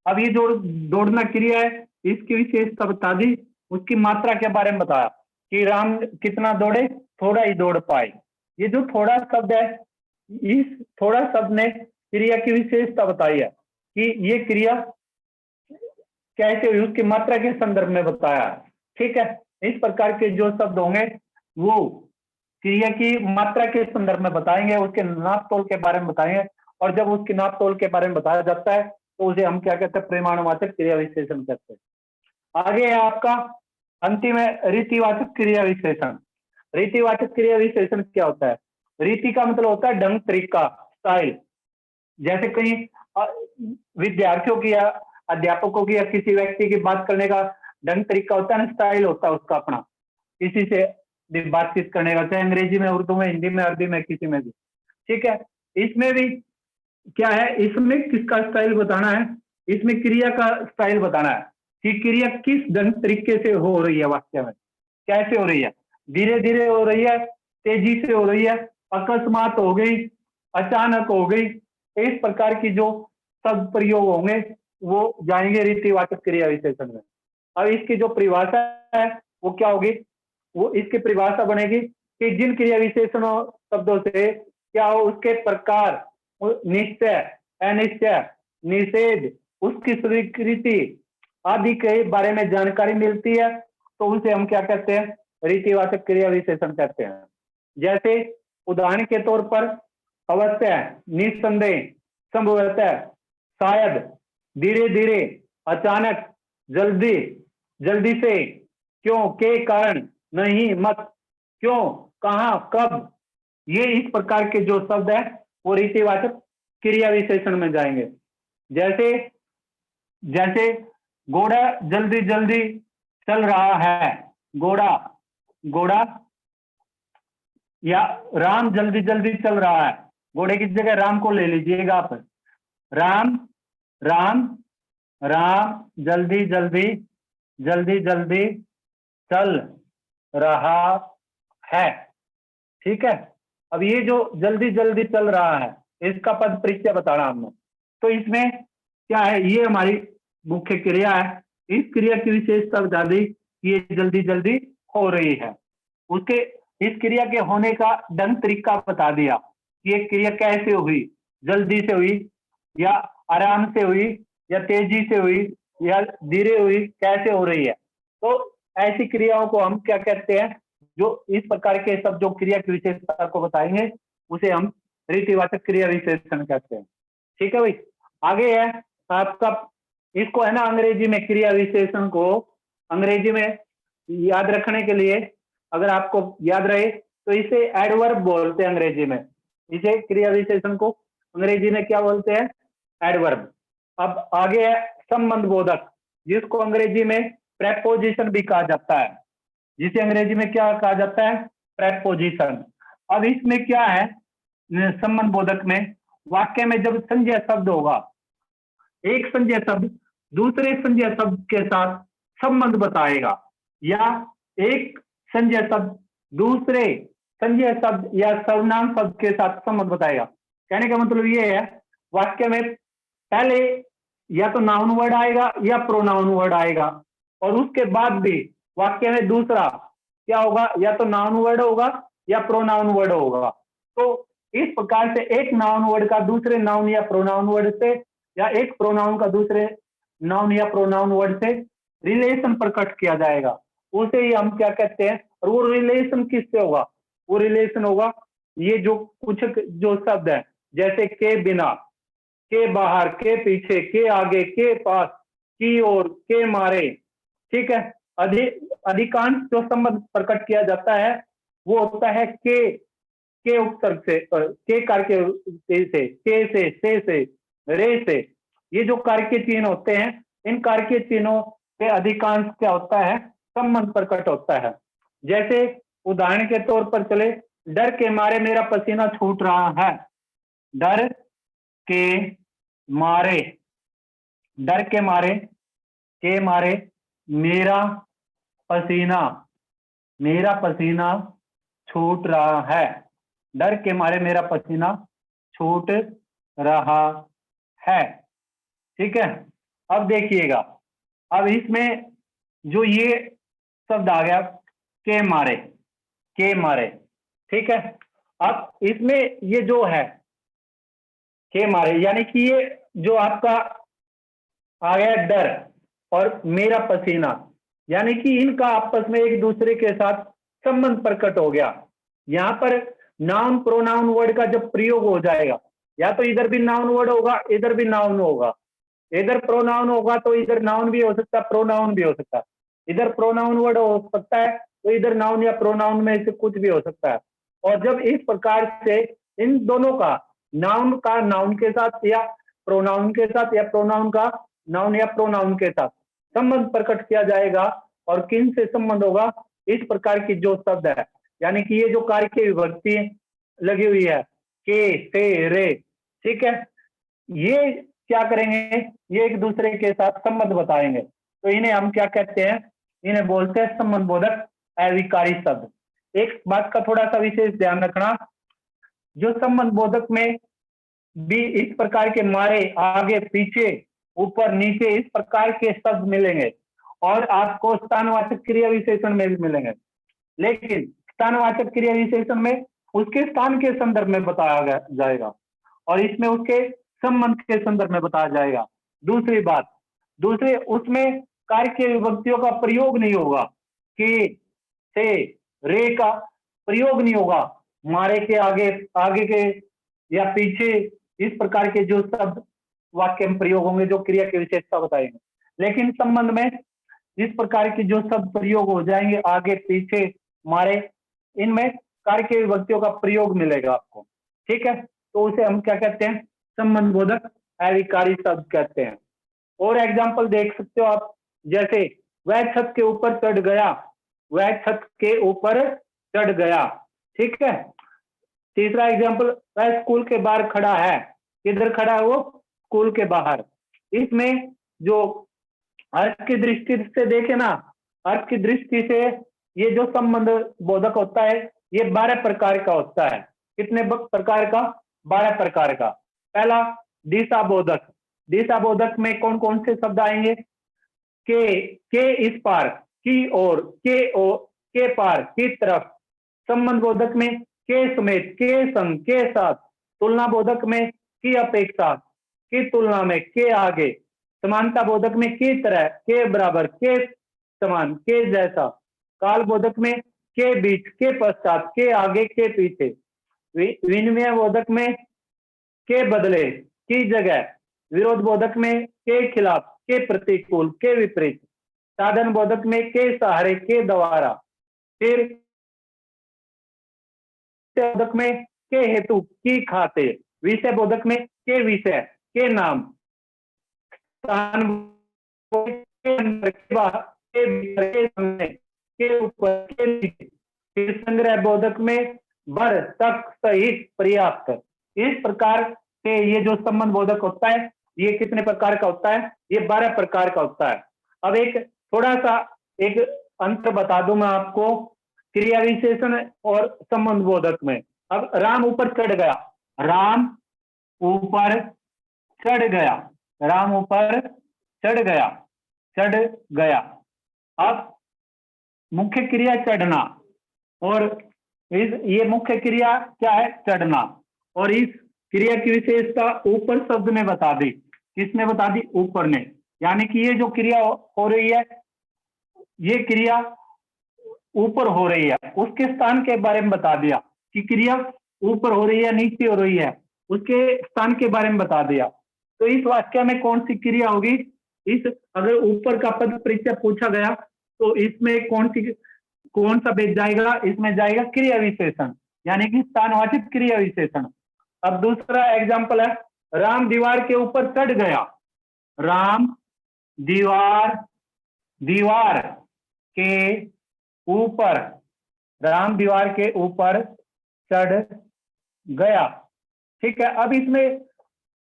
Speaker 1: अब ये जो दौड़ना क्रिया है इसकी विशेषता बता दी, उसकी मात्रा के बारे में बताया कि राम कितना दौड़े? थोड़ा ही दौड़ पाए। ये जो थोड़ा शब्द है, इस थोड़ा शब्द ने क्रिया की विशेषता बताई है कि ये क्रिया कैसे हुई, उसकी मात्रा के संदर्भ में बताया। ठीक है, इस प्रकार के जो शब्द होंगे वो क्रिया की मात्रा के संदर्भ में बताएंगे, उसके नाप तोल के बारे में बताएंगे, और जब उसकी नाप तोल के बारे में बताया जाता है तो उसे हम क्या कहते हैं? परिमाणवाचक क्रिया विशेषण कहते हैं। आगे है आपका अंतिम है रीतिवाचक क्रिया विशेषण। रीतिवाचक क्रिया विशेषण क्या होता है? रीति का मतलब होता है ढंग, तरीका, स्टाइल। जैसे कई विद्यार्थियों की या अध्यापकों की या किसी व्यक्ति की बात करने का ढंग तरीका होता है ना, स्टाइल होता है उसका अपना, किसी से भी बातचीत करने का, चाहे अंग्रेजी में, उर्दू में, हिंदी में, अरबी में, किसी में भी। ठीक है, इसमें भी क्या है? इसमें किसका स्टाइल बताना है? इसमें क्रिया का स्टाइल बताना है कि क्रिया किस ढंग तरीके से हो रही है, वाक्य में कैसे हो रही है, धीरे धीरे हो रही है, तेजी से हो रही है, अकस्मात हो गई, अचानक हो गई। इस प्रकार की जो शब्द प्रयोग होंगे वो जाएंगे रीतिवाचक क्रिया विशेषण में। अब इसकी जो परिभाषा है वो क्या होगी? वो इसकी परिभाषा बनेगी कि जिन क्रिया विशेषणों शब्दों से क्या हो, उसके प्रकार, निश्चय, अनिश्चय, निषेध, उसकी स्वीकृति आदि के बारे में जानकारी मिलती है तो उसे हम क्या कहते हैं? रीतिवाचक क्रिया विशेषण कहते हैं। जैसे उदाहरण के तौर पर अवश्य, निस्संदेह, संभवतः, शायद, धीरे धीरे, अचानक, जल्दी, जल्दी से, क्यों, के कारण, नहीं, मत, क्यों, कहां, कब, ये इस प्रकार के जो शब्द है वो रीतिवाचक क्रिया विशेषण में जाएंगे। जैसे जैसे घोड़ा जल्दी जल्दी चल रहा है, घोड़ा, घोड़ा, या राम जल्दी जल्दी चल रहा है। घोड़े की जगह राम को ले लीजिएगा आप। राम, राम, राम जल्दी जल्दी, जल्दी जल्दी चल रहा है। ठीक है, अब ये जो जल्दी जल्दी चल रहा है इसका पद परिचय बताना हमने। तो इसमें क्या है? ये हमारी मुख्य क्रिया है। इस क्रिया की विशेषता बता दी कि ये जल्दी जल्दी हो रही है। उसके इस क्रिया के होने का ढंग तरीका बता दिया कि ये क्रिया कैसे हुई, जल्दी से हुई या आराम से हुई या तेजी से हुई या धीरे हुई, कैसे हो रही है। तो ऐसी क्रियाओं को हम क्या कहते हैं? जो इस प्रकार के सब जो क्रिया की विशेषता को बताएंगे उसे हम रीतिवाचक क्रिया विशेषण कहते हैं। ठीक है भाई, आगे है आपका, इसको है ना अंग्रेजी में क्रिया विशेषण को अंग्रेजी में याद रखने के लिए, अगर आपको याद रहे तो इसे एडवर्ब बोलते हैं अंग्रेजी में। इसे क्रिया विशेषण को अंग्रेजी में क्या बोलते हैं? एडवर्ब। अब आगे है संबंध बोधक, जिसको अंग्रेजी में प्रेपोजिशन भी कहा जाता है। जिसे अंग्रेजी में क्या कहा जाता है? प्रेपोजिशन। अब इसमें क्या है? संबंध बोधक में वाक्य में जब संज्ञा शब्द होगा, एक संज्ञा शब्द दूसरे संज्ञा शब्द के साथ संबंध बताएगा, या एक संज्ञा शब्द दूसरे संज्ञा शब्द या सर्वनाम शब्द के साथ संबंध बताएगा। कहने का मतलब ये है वाक्य में पहले या तो नाउन वर्ड आएगा या प्रोनाउन वर्ड आएगा, और उसके बाद भी वाक्य में दूसरा क्या होगा, या तो नाउन वर्ड होगा या प्रोनाउन वर्ड होगा। तो इस प्रकार से एक नाउन वर्ड का दूसरे नाउन या प्रोनाउन वर्ड से, या एक प्रोनाउन का दूसरे नाउन या प्रोनाउन वर्ड से रिलेशन प्रकट किया जाएगा, उसे ही हम क्या कहते हैं। और वो रिलेशन किससे होगा, वो रिलेशन होगा ये जो कुछ जो शब्द है, जैसे के बिना, के बाहर, के पीछे, के आगे, के पास, की ओर, के मारे, ठीक है। अधिकांश जो संबंध प्रकट किया जाता है वो होता है के उपसर्ग से, के कार्य से, के से, रे से। ये जो कार्य चिन्ह होते हैं, इन कार्य चिन्हों से अधिकांश क्या होता है, संबंध प्रकट होता है। जैसे उदाहरण के तौर पर चले, डर के मारे मेरा पसीना छूट रहा है। डर के मारे, डर के मारे मेरा पसीना छूट रहा है। डर के मारे मेरा पसीना छूट रहा है, ठीक है। अब देखिएगा, अब इसमें जो ये शब्द आ गया के मारे, ठीक है। अब इसमें ये जो है के मारे, यानी कि ये जो आपका आ गया डर और मेरा पसीना, यानी कि इनका आपस में एक दूसरे के साथ संबंध प्रकट हो गया। यहाँ पर नाउन प्रोनाउन वर्ड का जब प्रयोग हो जाएगा, या तो इधर भी नाउन वर्ड होगा, इधर भी नाउन होगा, इधर प्रोनाउन होगा तो इधर नाउन भी हो सकता है, प्रोनाउन भी हो सकता है, इधर प्रोनाउन वर्ड हो सकता है तो इधर नाउन या प्रोनाउन में से कुछ भी हो सकता है। और जब इस प्रकार से इन दोनों का नाउन के साथ या प्रोनाउन के साथ, या प्रोनाउन का नाउन या प्रोनाउन के साथ संबंध प्रकट किया जाएगा, और किन से संबंध होगा, इस प्रकार की जो शब्द है, यानी कि ये जो कार्य की विभक्ति लगी हुई है के से रे, ठीक है, ये क्या करेंगे, ये एक दूसरे के साथ संबंध बताएंगे। तो इन्हें हम क्या कहते हैं, इन्हें बोलते हैं संबंध बोधक अविकारी शब्द। एक बात का थोड़ा सा विशेष ध्यान रखना, जो संबंध बोधक में भी इस प्रकार के मारे, आगे पीछे, ऊपर नीचे, इस प्रकार के शब्द मिलेंगे, और आपको स्थानवाचक क्रिया विशेषण में भी मिलेंगे। लेकिन स्थानवाचक क्रिया विशेषण में उसके स्थान के संदर्भ में बताया जाएगा, और इसमें उसके संबंध के संदर्भ में बताया जाएगा। दूसरे उसमें कार्य के विभक्तियों का प्रयोग नहीं होगा, कि से रे का प्रयोग नहीं होगा, मारे के आगे के या पीछे, इस प्रकार के जो शब्द वाक्य में प्रयोग होंगे, जो क्रिया की विशेषता बताएंगे। लेकिन संबंध में इस प्रकार के जो शब्द प्रयोग हो जाएंगे, आगे पीछे, मारे, इनमें कार्य के विभक्तियों का प्रयोग मिलेगा आपको, ठीक है। तो उसे हम क्या कहते हैं, संबंध बोधक अविकारी शब्द कहते हैं। और एग्जाम्पल देख सकते हो आप, जैसे वह छत के ऊपर चढ़ गया, वह छत के ऊपर चढ़ गया, ठीक है। तीसरा एग्जाम्पल, वह स्कूल के बाहर खड़ा है। किधर खड़ा है वो, स्कूल के बाहर। इसमें जो अर्थ की दृष्टि से देखे ना, अर्थ की दृष्टि से ये जो संबंध बोधक होता है, ये 12 प्रकार का होता है। कितने प्रकार का, 12 प्रकार का। पहला दिशा बोधक, दिशा बोधक में कौन कौन से शब्द आएंगे, के इस पार, की ओर, के पार, की तरफ। संबंध बोधक में के समेत, के संग, के साथ। तुलना बोधक में की अपेक्षा, की तुलना में, के आगे। समानता बोधक में की तरह, के बराबर, के समान, के जैसा। काल बोधक में के बीच, के पश्चात, के आगे, के पीछे। विनिमय बोधक में के बदले, की जगह। विरोध बोधक में के खिलाफ, के प्रतिकूल, के विपरीत। साधन बोधक में के सहारे, के द्वारा। फिर बोधक में के हेतु, की खाते। विषय बोधक में के विषय, के नाम। स्थान के अंदर, के बाहर, के भीतर, के सामने, के ऊपर, के नीचे। फिर संग्रह बोधक में भर, तक, सहित, पर्याप्त। इस प्रकार से ये जो संबंध बोधक होता है, ये कितने प्रकार का होता है, ये 12 प्रकार का होता है। अब एक थोड़ा सा एक अंतर बता दूं मैं आपको, क्रिया विशेषण और संबंध बोधक में। अब राम ऊपर चढ़ गया, राम ऊपर चढ़ गया, राम ऊपर चढ़ गया, चढ़ गया। अब मुख्य क्रिया चढ़ना, और ये मुख्य क्रिया क्या है? चढ़ना। और इस क्रिया की विशेषता ऊपर शब्द ने बता दी। किसने बता दी? ऊपर ने। यानी कि ये जो क्रिया हो रही है, ये क्रिया ऊपर हो रही है, उसके स्थान के बारे में बता दिया कि क्रिया ऊपर हो रही है, नीचे हो रही है, उसके स्थान के बारे में बता दिया। तो इस वाक्य में कौन सी क्रिया होगी? इस अगर ऊपर का पद परिचय पूछा गया तो इसमें कौन सा भेद जाएगा? इसमें जाएगा क्रिया विशेषण, यानी कि स्थानवाचक क्रिया विशेषण। अब दूसरा एग्जाम्पल है, राम दीवार के ऊपर चढ़ गया। राम दीवार, दीवार के ऊपर, राम दीवार के ऊपर चढ़ गया। ठीक है। अब इसमें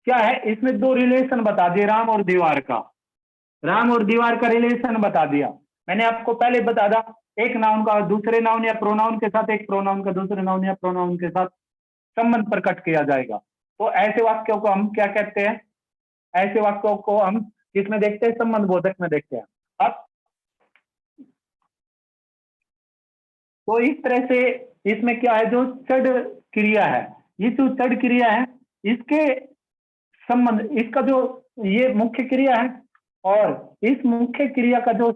Speaker 1: क्या है? इसमें दो रिलेशन बता दिए राम और दीवार का। राम और दीवार का रिलेशन बता दिया। मैंने आपको पहले बता दा, एक नाउन का दूसरे नाउन या प्रोनाउन के साथ, एक प्रोनाउन का दूसरे नाउन या प्रोनाउन के साथ संबंध प्रकट किया जाएगा। तो ऐसे वाक्यों को हम क्या कहते हैं? ऐसे वाक्यों को हम किसमें देखते हैं? संबंध बोधक में देखते हैं। अब तो इस तरह से इसमें क्या है? जो चढ़ क्रिया है, ये जो चढ़ क्रिया है, इसके संबंध, इसका जो ये मुख्य क्रिया है, और इस मुख्य क्रिया का जो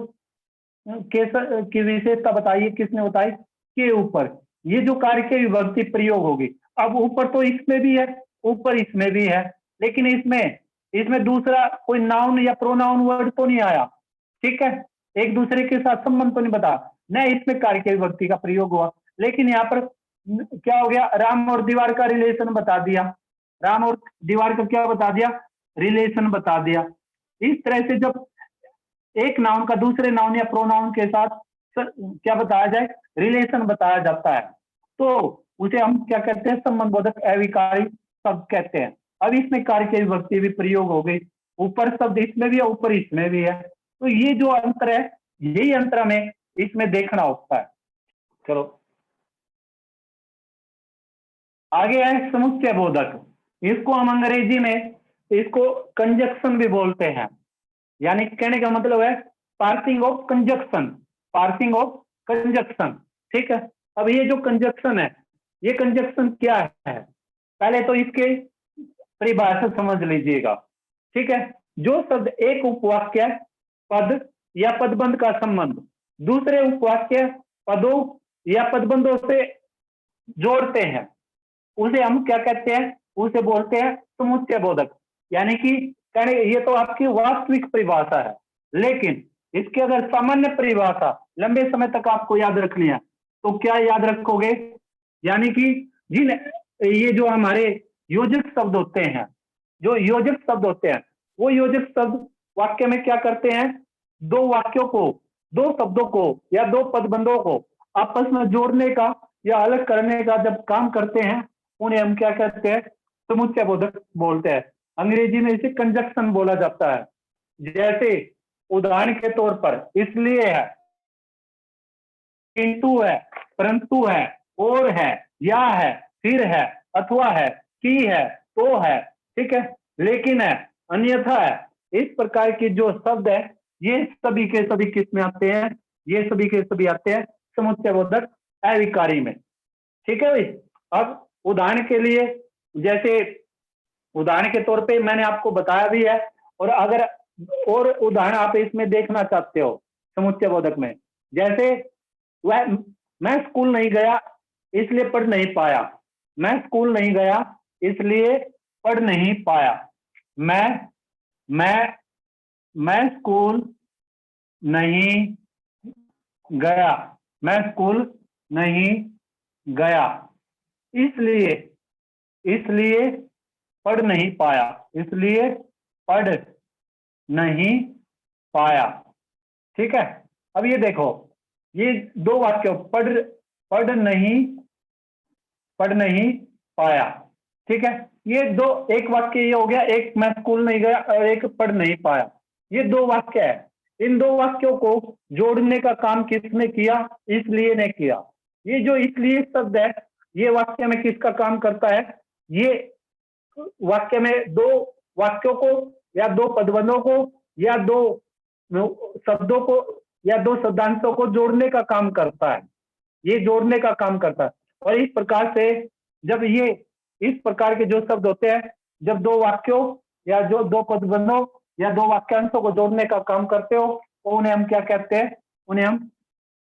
Speaker 1: की विशेषता बताइए, किसने बताई? के ऊपर ये जो कार्य के विभक्ति प्रयोग होगी। अब ऊपर तो इसमें भी है, ऊपर इसमें भी है, लेकिन इसमें दूसरा कोई नाउन या प्रोनाउन वर्ड तो नहीं आया। ठीक है, एक दूसरे के साथ संबंध तो नहीं बता, न इसमें कार्य के विभक्ति का प्रयोग हुआ। लेकिन यहाँ पर क्या हो गया? राम और दीवार का रिलेशन बता दिया। राम और दीवार का क्या बता दिया? रिलेशन बता दिया। इस तरह से जब एक नाउन का दूसरे नाउन या प्रोनाउन के साथ क्या बताया जाए? रिलेशन बताया जाता है, तो उसे हम क्या कहते हैं? संबंधबोधक अविकारी शब्द कहते हैं। अब इसमें कार्य की विभक्ति भी प्रयोग हो गई, ऊपर शब्द इसमें भी है, ऊपर इसमें भी है। तो ये जो अंतर है, यही अंतर हमें इसमें देखना होता है। चलो आगे है समुच्चय बोधक। इसको हम अंग्रेजी में इसको कंजक्शन भी बोलते हैं, यानी कहने का मतलब है parsing of conjunction, parsing of conjunction. ठीक है। अब ये जो कंजक्शन है, ये कंजक्शन क्या है? पहले तो इसके परिभाषा समझ लीजिएगा। ठीक है। जो शब्द एक उपवाक्य पद या पदबंध का संबंध दूसरे उपवाक्य पदों या पदबंधों से जोड़ते हैं, उसे हम क्या कहते हैं? उसे बोलते हैं समुच्चय बोधक। यानी कि कहने, ये तो आपकी वास्तविक परिभाषा है, लेकिन इसकी अगर सामान्य परिभाषा लंबे समय तक आपको याद रखनी है तो क्या याद रखोगे? यानी कि जिन ये जो हमारे योजक शब्द होते हैं, जो योजक शब्द होते हैं, वो योजक शब्द वाक्य में क्या करते हैं? दो वाक्यों को, दो शब्दों को या दो पदबंधों को आपस में जोड़ने का या अलग करने का जब काम करते हैं, उन्हें हम क्या कहते हैं? समुच्चय बोधक बोलते हैं। अंग्रेजी में इसे कंजक्शन बोला जाता है। जैसे उदाहरण के तौर पर इसलिए है, किंतु है, परंतु है, और है, या है, फिर है, अथवा है, कि है, तो है। ठीक है। लेकिन है, अन्यथा है। इस प्रकार के जो शब्द है, ये सभी के सभी किस में आते हैं? ये सभी के सभी आते हैं समुच्चय बोधक अविकारी में। ठीक है भाई। अब उदाहरण के लिए, जैसे उदाहरण के तौर पे मैंने आपको बताया भी है, और अगर और उदाहरण आप इसमें देखना चाहते हो समुच्चय बोधक में, जैसे वह मैं स्कूल नहीं गया इसलिए पढ़ नहीं पाया। मैं स्कूल नहीं गया इसलिए पढ़ नहीं पाया। मैं स्कूल नहीं गया, मैं स्कूल नहीं गया इसलिए पढ़ नहीं पाया, इसलिए पढ़ नहीं पाया। ठीक है। अब ये देखो, ये दो वाक्य, पढ़ नहीं पाया। ठीक है। ये दो, एक वाक्य ये हो गया, एक मैं स्कूल नहीं गया और एक पढ़ नहीं पाया। ये दो वाक्य है। इन दो वाक्यों को जोड़ने का काम किसने किया? इसलिए ने किया। ये जो इसलिए शब्द है, ये वाक्य में किसका काम करता है? ये वाक्य में दो वाक्यों को या दो पदबंधों को या दो शब्दों को या दो शब्दांशों को जोड़ने का काम करता है। ये जोड़ने का काम करता है। और इस प्रकार से जब ये इस प्रकार के जो शब्द होते हैं, जब दो वाक्यों या जो दो पदबंधों या दो वाक्यांशों को जोड़ने का काम करते हो तो उन्हें हम क्या कहते हैं? उन्हें हम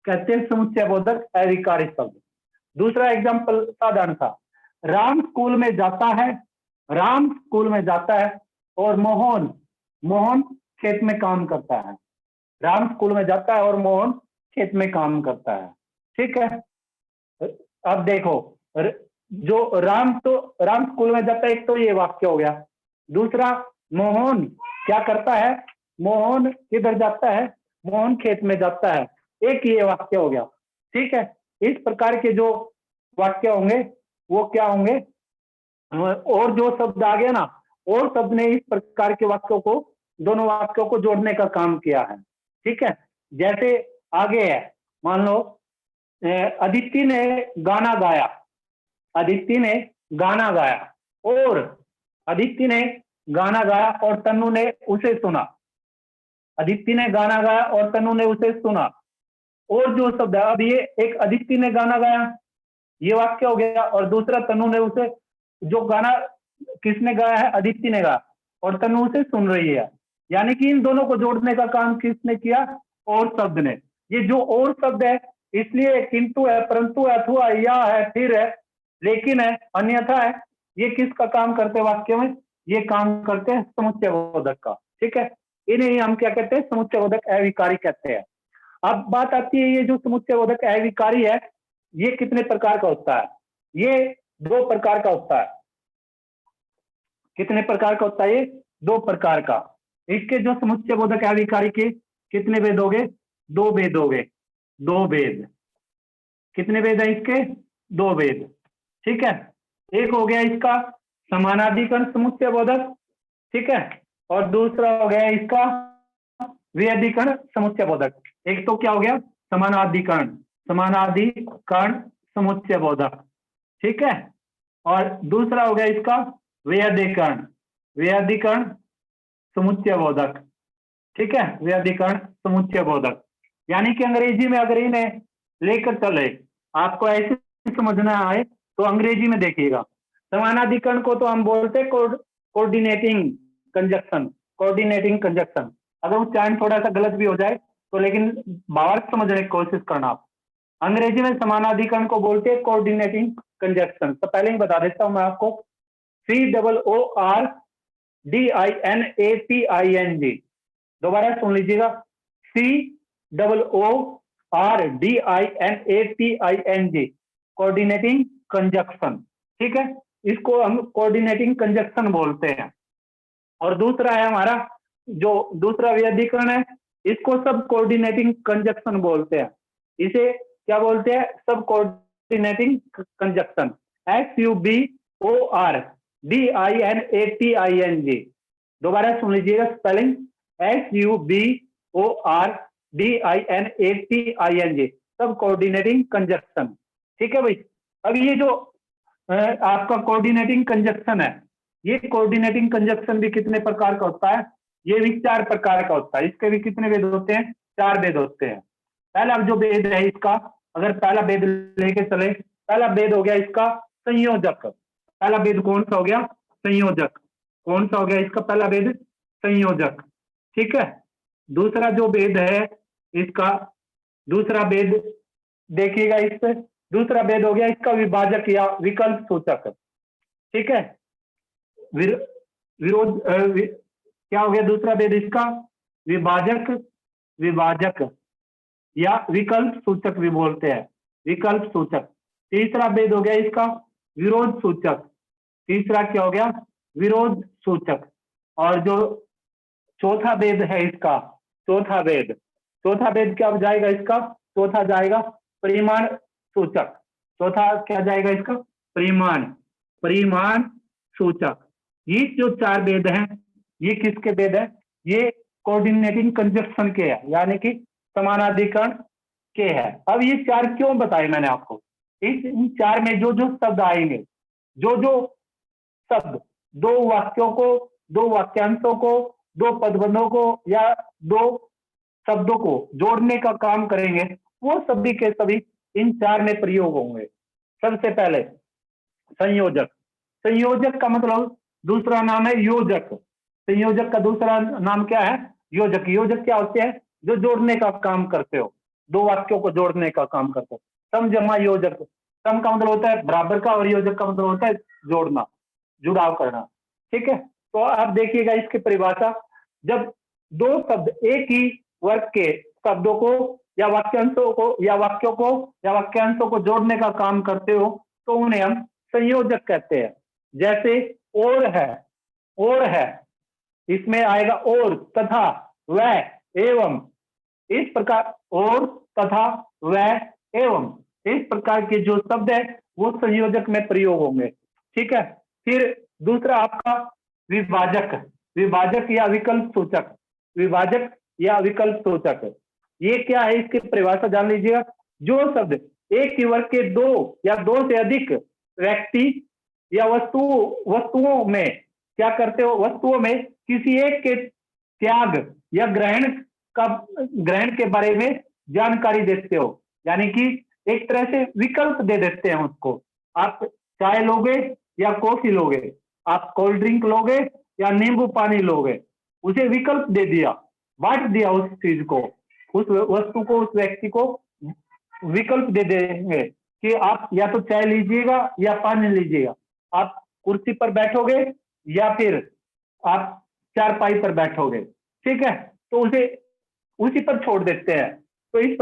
Speaker 1: कहते हैं समुच्चय बोधक अविकारी शब्द। दूसरा एग्जाम्पल साधारण था, राम स्कूल में जाता है, राम स्कूल में जाता है और मोहन मोहन खेत में काम करता है। राम स्कूल में जाता है और मोहन खेत में काम करता है। ठीक है, अब देखो जो राम स्कूल में जाता है, एक तो ये वाक्य हो गया। दूसरा, मोहन क्या करता है? मोहन किधर जाता है? मोहन खेत में जाता है। एक ये वाक्य हो गया। ठीक है, इस प्रकार के जो वाक्य होंगे वो क्या होंगे? और जो शब्द आ गया ना, और शब्द ने इस प्रकार के वाक्यों को, दोनों वाक्यों को जोड़ने का काम किया है। ठीक है, जैसे आगे है, मान लो अदिति ने गाना गाया, अदिति ने गाना गाया और अदिति ने गाना गाया और तन्नू ने उसे सुना। अदिति ने गाना गाया और तन्नू ने उसे सुना। और जो शब्द है, अब ये एक अदिति ने गाना गाया ये वाक्य हो गया, और दूसरा तन्नू ने उसे, जो गाना किसने गाया है? अदिति ने गाया और तन्नू उसे सुन रही है। यानी कि इन दोनों को जोड़ने का काम किसने किया? और शब्द ने। ये जो और शब्द है, इसलिए किंतु है, परंतु है, अथवा, या है, फिर है, लेकिन है, अन्यथा है, ये किसका काम करते हैं वाक्य में? ये काम करते हैं समुच्चय बोधक का। ठीक है, इन्हें हम क्या कहते हैं? समुच्चय बोधक अविकारी कहते हैं। अब बात आती है, ये जो समुच्चय बोधक अविकारी है, ये कितने प्रकार का होता है? ये 2 प्रकार का होता है। कितने प्रकार का होता है? ये 2 प्रकार का। इसके जो समुच्चय बोधक अविकारी के कितने भेद हो गए? 2 भेद हो गए। 2 भेद। कितने भेद है इसके? 2 भेद। ठीक है, एक हो गया इसका समानाधिकरण समुच्चय बोधक, ठीक है, और दूसरा हो गया इसका विअधिकरण समुच्चय बोधक। एक तो क्या हो गया? समानाधिकरण समुच्चय बोधक, ठीक है, और दूसरा हो गया इसका विअधिकरण समुच्चय बोधक। ठीक है, विअधिकरण समुच्चय बोधक। यानी कि अंग्रेजी में अगर इन्हें लेकर चले, आपको ऐसे समझना आए तो अंग्रेजी में देखिएगा। समानाधिकरण को तो हम बोलते हैं कोऑर्डिनेटिंग कंजक्शन। अगर उच्चारण थोड़ा सा गलत भी हो जाए तो लेकिन भावार्थ समझने की कोशिश करना आप। अंग्रेजी में समानाधिकरण को बोलते हैं कोऑर्डिनेटिंग कंजक्शन। तो पहले ही बता देता हूं मैं आपको, COORDINATING। दोबारा सुन लीजिएगा, COORDINATING, कोऑर्डिनेटिंग कंजक्शन। ठीक है, इसको हम कोऑर्डिनेटिंग कंजक्शन बोलते हैं। और दूसरा है हमारा, जो दूसरा विअधिकरण है, इसको सब कोऑर्डिनेटिंग कंजक्शन बोलते हैं। इसे क्या बोलते हैं? सब कोऑर्डिनेटिंग कंजक्शन। SUBORDINATING। दोबारा सुन लीजिएगा स्पेलिंग, SUBORDINATING, सब कोऑर्डिनेटिंग कंजक्शन। ठीक है भाई। अब ये जो आपका कोऑर्डिनेटिंग कंजक्शन है, ये कोऑर्डिनेटिंग कंजक्शन भी कितने प्रकार का होता है? ये भी 4 प्रकार का होता है। इसके भी कितने भेद होते हैं? 4 भेद होते हैं। पहला जो भेद है इसका, अगर पहला भेद लेके चले, पहला भेद हो गया इसका संयोजक। पहला भेद कौन सा हो गया? संयोजक। कौन सा हो गया इसका पहला भेद? संयोजक। ठीक है, दूसरा जो भेद है इसका, दूसरा भेद देखिएगा, इस पे दूसरा भेद हो गया इसका विभाजक या विकल्प सूचक। ठीक है, विरोध क्या हो गया दूसरा भेद इसका? विभाजक या विकल्प सूचक भी बोलते हैं, विकल्प सूचक। तीसरा भेद हो गया इसका विरोध सूचक। तीसरा क्या हो गया? विरोध सूचक। और जो चौथा भेद है इसका, चौथा भेद क्या जाएगा इसका? चौथा जाएगा परिमाण सूचक। चौथा क्या जाएगा इसका? परिमाण सूचक। ये जो 4 भेद हैं, ये किसके भेद है? ये कोऑर्डिनेटिंग कंजक्शन के है, यानी कि समानाधिकरण के है। अब ये 4 क्यों बताए मैंने आपको? इन 4 में जो जो शब्द आएंगे, जो जो शब्द दो वाक्यों को दो वाक्यांशों को, दो पदबंधों को या दो शब्दों को जोड़ने का काम करेंगे, वो सभी के सभी इन चार में प्रयोग होंगे। सबसे पहले संयोजक। संयोजक का मतलब दूसरा नाम है योजक। संयोजक का दूसरा नाम क्या है? योजक। योजक क्या होते हैं? जो जोड़ने का काम करते हो, दो वाक्यों को जोड़ने का काम करते हो। सम जमा योजक। सम का मतलब होता है बराबर का, और योजक का मतलब होता है जोड़ना, जुड़ाव करना। ठीक है, तो आप देखिएगा इसकी परिभाषा। जब दो शब्द एक ही वर्ग के शब्दों को या वाक्यांशों को या वाक्यों को या वाक्यांशों को जोड़ने का काम करते हो, तो उन्हें हम संयोजक कहते हैं। जैसे और है, इसमें आएगा और, तथा, वह, एवं। इस प्रकार और, तथा, वह, एवं, इस प्रकार के जो शब्द है वो संयोजक में प्रयोग होंगे। ठीक है, फिर दूसरा आपका विभाजक। विभाजक या विकल्प सूचक। विभाजक या विकल्प सूचक, ये क्या है? इसकी परिभाषा जान लीजिएगा। जो शब्द एक ही वर्ग के दो या दो से अधिक व्यक्ति या वस्तुओं में क्या करते हो? वस्तुओं में किसी एक के त्याग या ग्रहण के बारे में जानकारी देते हो, यानी कि एक तरह से विकल्प दे देते हैं उसको। आप चाय लोगे या कॉफी लोगे, आप कोल्ड ड्रिंक लोगे या नींबू पानी लोगे, उसे विकल्प दे दिया, बांट दिया उस चीज को, उस वस्तु को, उस व्यक्ति को विकल्प दे देंगे कि आप या तो चाय लीजिएगा या पानी लीजिएगा, आप कुर्सी पर बैठोगे या फिर आप चारपाई पर बैठोगे। ठीक है, तो उसे उसी पर छोड़ देते हैं। तो इस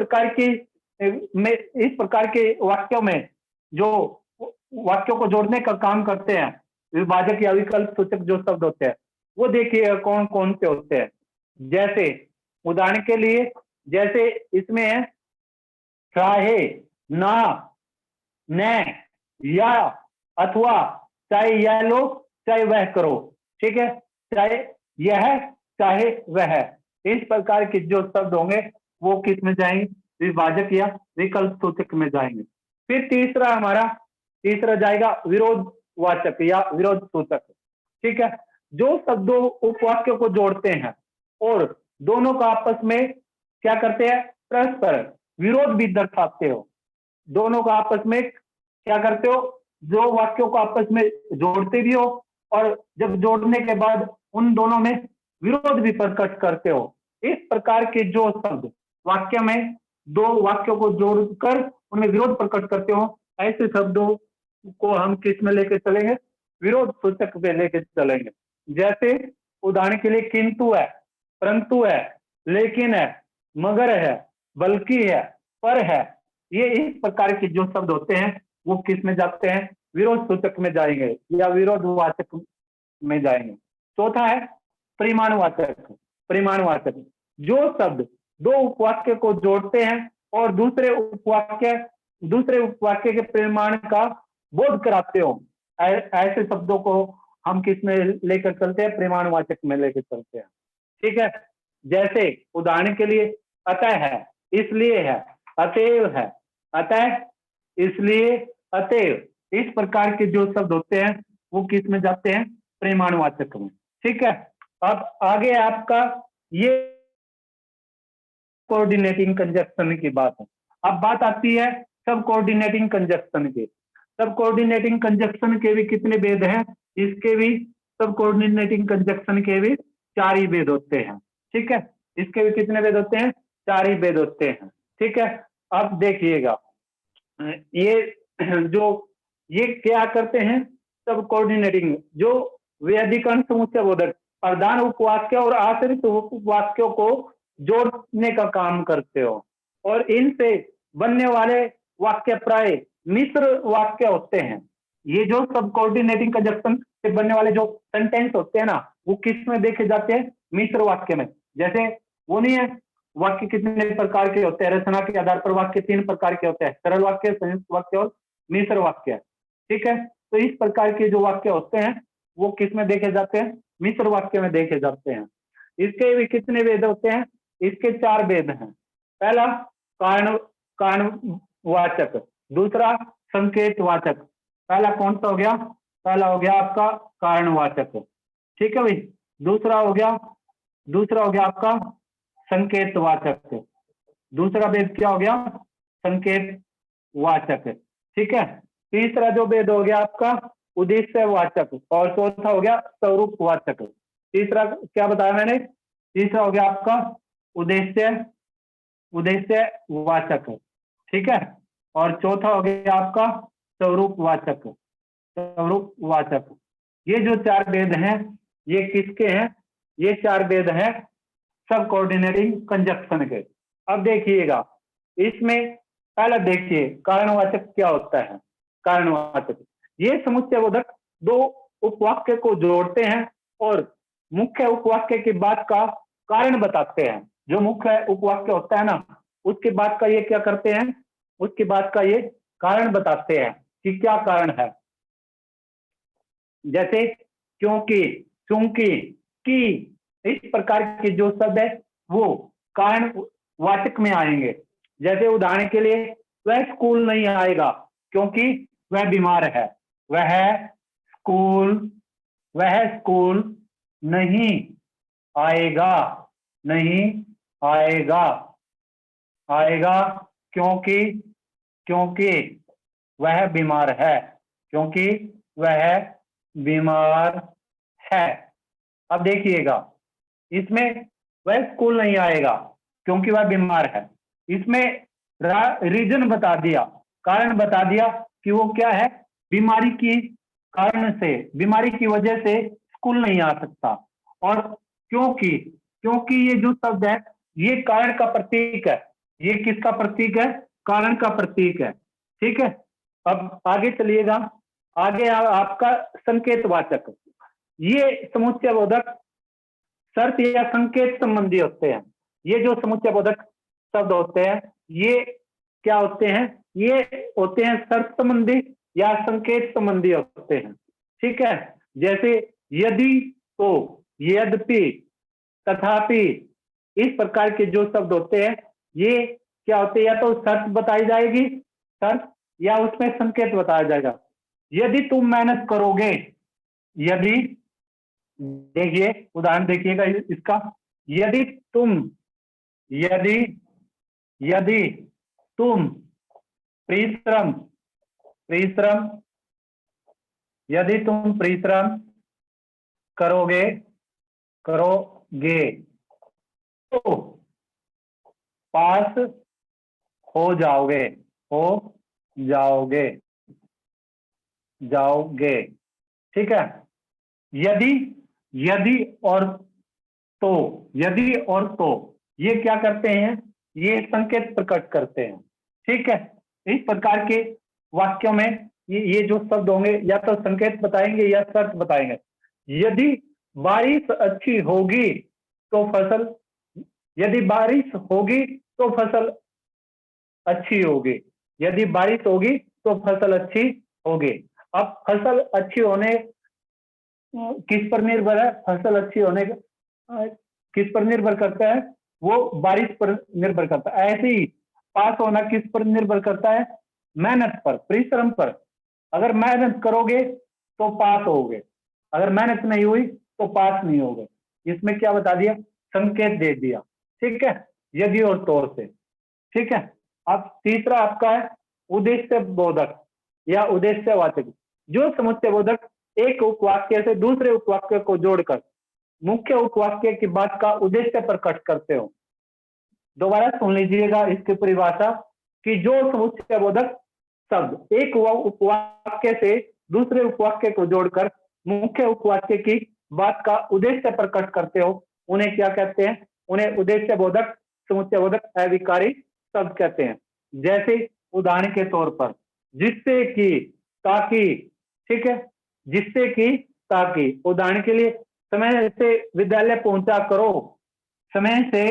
Speaker 1: प्रकार के वाक्यों में जो वाक्यों को जोड़ने का काम करते हैं विभाजक या विकल्प सूचक जो शब्द होते हैं, वो देखिए कौन कौन से होते हैं। जैसे उदाहरण के लिए, जैसे इसमें है चाहे, ना, न, या, अथवा, चाहे यह लो चाहे वह करो। ठीक है, चाहे यह चाहे वह, इस प्रकार के जो शब्द होंगे वो किस में जाएंगे? विभाजक या विकल्प सूचक में जाएंगे। फिर तीसरा जाएगा विरोधवाचक या विरोध सूचक। ठीक है, जो शब्दों उपवाक्यों को जोड़ते हैं और दोनों का आपस में क्या करते हैं? परस्पर विरोध भी दर्शाते हो। दोनों का आपस में क्या करते हो? जो वाक्यों को आपस में जोड़ते भी हो और जब जोड़ने के बाद उन दोनों में विरोध भी प्रकट करते हो। इस प्रकार के जो शब्द वाक्य में दो वाक्यों को जोड़कर उनमें विरोध प्रकट करते हो, ऐसे शब्दों को हम किस में लेके चलेंगे? विरोध सूचक पे लेके चलेंगे। जैसे उदाहरण के लिए किंतु है, परंतु है, लेकिन है, मगर है, बल्कि है, पर है, ये इस प्रकार के जो शब्द होते हैं वो किस में जाते हैं? विरोध सूचक में जाएंगे या विरोधवाचक में जाएंगे। चौथा है परिमाणवाचक। परिमाणवाचक, जो शब्द दो उपवाक्य को जोड़ते हैं और दूसरे उपवाक्य के परिमाण का बोध कराते हो, ऐसे शब्दों को हम किस में लेकर चलते हैं? परिमाणवाचक में लेकर चलते हैं। ठीक है, जैसे उदाहरण के लिए अतः है, इसलिए है, अतएव है, अतः, इसलिए, अतएव, इस प्रकार के जो शब्द होते हैं वो किस में जाते हैं? परिमाणवाचक में। ठीक है, अब आगे आपका ये कोऑर्डिनेटिंग कंजक्शन की बात है। अब बात आती है सब कोऑर्डिनेटिंग कंजक्शन की। सब कोऑर्डिनेटिंग कंजक्शन के भी कितने भेद हैं? इसके भी, सब कोऑर्डिनेटिंग कंजक्शन के भी 4 ही भेद होते हैं। ठीक है, इसके भी कितने भेद होते हैं? 4 ही भेद होते हैं। ठीक है, अब देखिएगा ये क्या करते हैं? सब कोऑर्डिनेटिंग जो व्यधिकरण समुच्चय बोधक प्रधान उपवाक्य और आश्रित उपवाक्यों को जोड़ने का काम करते हो, और इनसे बनने वाले वाक्य प्राय मिश्र वाक्य होते हैं। ये जो सब कोऑर्डिनेटिंग कंजक्शन से बनने वाले जो सेंटेंस होते हैं ना, वो किस में देखे जाते हैं? मिश्र वाक्य में। जैसे वो नहीं है, वाक्य कितने प्रकार के होते हैं? रचना के आधार पर वाक्य 3 प्रकार के होते हैं, सरल वाक्य, संयुक्त वाक्य और मिश्र वाक्य। ठीक है, तो इस प्रकार के जो वाक्य होते हैं वो किस में देखे जाते हैं? मिश्र वाक्य में देखे जाते हैं। इसके भी कितने भेद होते हैं? इसके 4 भेद हैं। पहला कारणवाचक, दूसरा संकेतवाचक। पहला कौन सा हो गया? पहला हो गया आपका कारणवाचक, ठीक है भाई। दूसरा हो गया आपका संकेतवाचक। दूसरा भेद क्या हो गया? संकेतवाचक। ठीक है। तीसरा जो भेद हो गया आपका उद्देश्यवाचक, और चौथा हो गया स्वरूपवाचक। तीसरा क्या बताया मैंने? तीसरा हो गया आपका उद्देश्यवाचक। ठीक है। और चौथा हो गया आपका स्वरूपवाचक। ये जो चार भेद हैं, ये किसके हैं? ये चार भेद हैं सबऑर्डिनरी कंजक्शन के। अब देखिएगा इसमें, पहले देखिए कारणवाचक क्या होता है। कारणवाचक ये समुच्चयबोधक दो उपवाक्य को जोड़ते हैं और मुख्य उपवाक्य के बाद का कारण बताते हैं। जो मुख्य उपवाक्य होता है ना, उसके बाद का ये क्या करते हैं? उसके बाद का ये कारण बताते हैं कि क्या कारण है। जैसे क्योंकि, चूंकि, कि, इस प्रकार के जो शब्द है वो कारण वाचक में आएंगे। जैसे उदाहरण के लिए, वह स्कूल नहीं आएगा क्योंकि वह बीमार है। वह स्कूल नहीं आएगा, नहीं आएगा, आएगा क्योंकि वह बीमार है, क्योंकि वह बीमार है। अब देखिएगा इसमें वह स्कूल नहीं आएगा क्योंकि वह बीमार है, इसमें रीजन बता दिया, कारण बता दिया कि वो क्या है, बीमारी की कारण से, बीमारी की वजह से स्कूल नहीं आ सकता। और क्योंकि ये जो शब्द है ये कारण का प्रतीक है। ये किसका प्रतीक है? कारण का प्रतीक है। ठीक है। अब आगे चलिएगा। आगे आपका संकेतवाचक। ये समुच्चयबोधक शर्त या संकेत संबंधी होते हैं। ये जो समुच्चयबोधक शब्द होते हैं ये क्या होते हैं? ये होते हैं शर्त संबंधी या संकेत संबंधी होते हैं। ठीक है। जैसे यदि, तो, यद्यपि, तथापि, इस प्रकार के जो शब्द होते हैं ये क्या होते हैं? या तो शर्त बताई जाएगी, शर्त, या उसमें संकेत बताया जाएगा। यदि तुम मेहनत करोगे, यदि, देखिए उदाहरण देखिएगा इसका, यदि तुम परिश्रम, यदि तुम परिश्रम करोगे तो पास हो जाओगे, जाओगे। ठीक है। यदि और तो ये क्या करते हैं? ये संकेत प्रकट करते हैं। ठीक है। इस प्रकार के वाक्यों में ये जो शब्द होंगे या तो संकेत बताएंगे या शर्त बताएंगे। यदि बारिश अच्छी होगी तो फसल, यदि बारिश होगी तो फसल अच्छी होगी, यदि बारिश होगी तो फसल अच्छी होगी। अब फसल अच्छी होने किस पर निर्भर है? फसल अच्छी होने किस पर निर्भर करता है? वो बारिश पर निर्भर करता है। ऐसे ही पास होना किस पर निर्भर करता है? मेहनत पर, परिश्रम पर। अगर मेहनत करोगे तो पास होगे, अगर मेहनत नहीं हुई तो पास नहीं होगे। इसमें क्या बता दिया? संकेत दे दिया। ठीक है। यदि और तो से। ठीक है। अब तीसरा आपका है उद्देश्य बोधक या उद्देश्यवाचक। जो समुच्चय बोधक एक उपवाक्य से दूसरे उपवाक्य को जोड़कर मुख्य उपवाक्य की बात का उद्देश्य प्रकट करते हो। दोबारा सुन लीजिएगा इसकी परिभाषा कि जो समुच्चय बोधक शब्द एक उपवाक्य से दूसरे उपवाक्य को जोड़कर मुख्य उपवाक्य की बात का उद्देश्य प्रकट करते हो, उन्हें क्या कहते हैं? उन्हें उद्देश्य बोधक, समुच्चय बोधक, अविकारी शब्द कहते हैं। जैसे उदाहरण के तौर पर, जिससे कि, ताकि। ठीक है। जिससे कि, ताकि। उदाहरण के लिए, समय से विद्यालय पहुंचा करो, समय से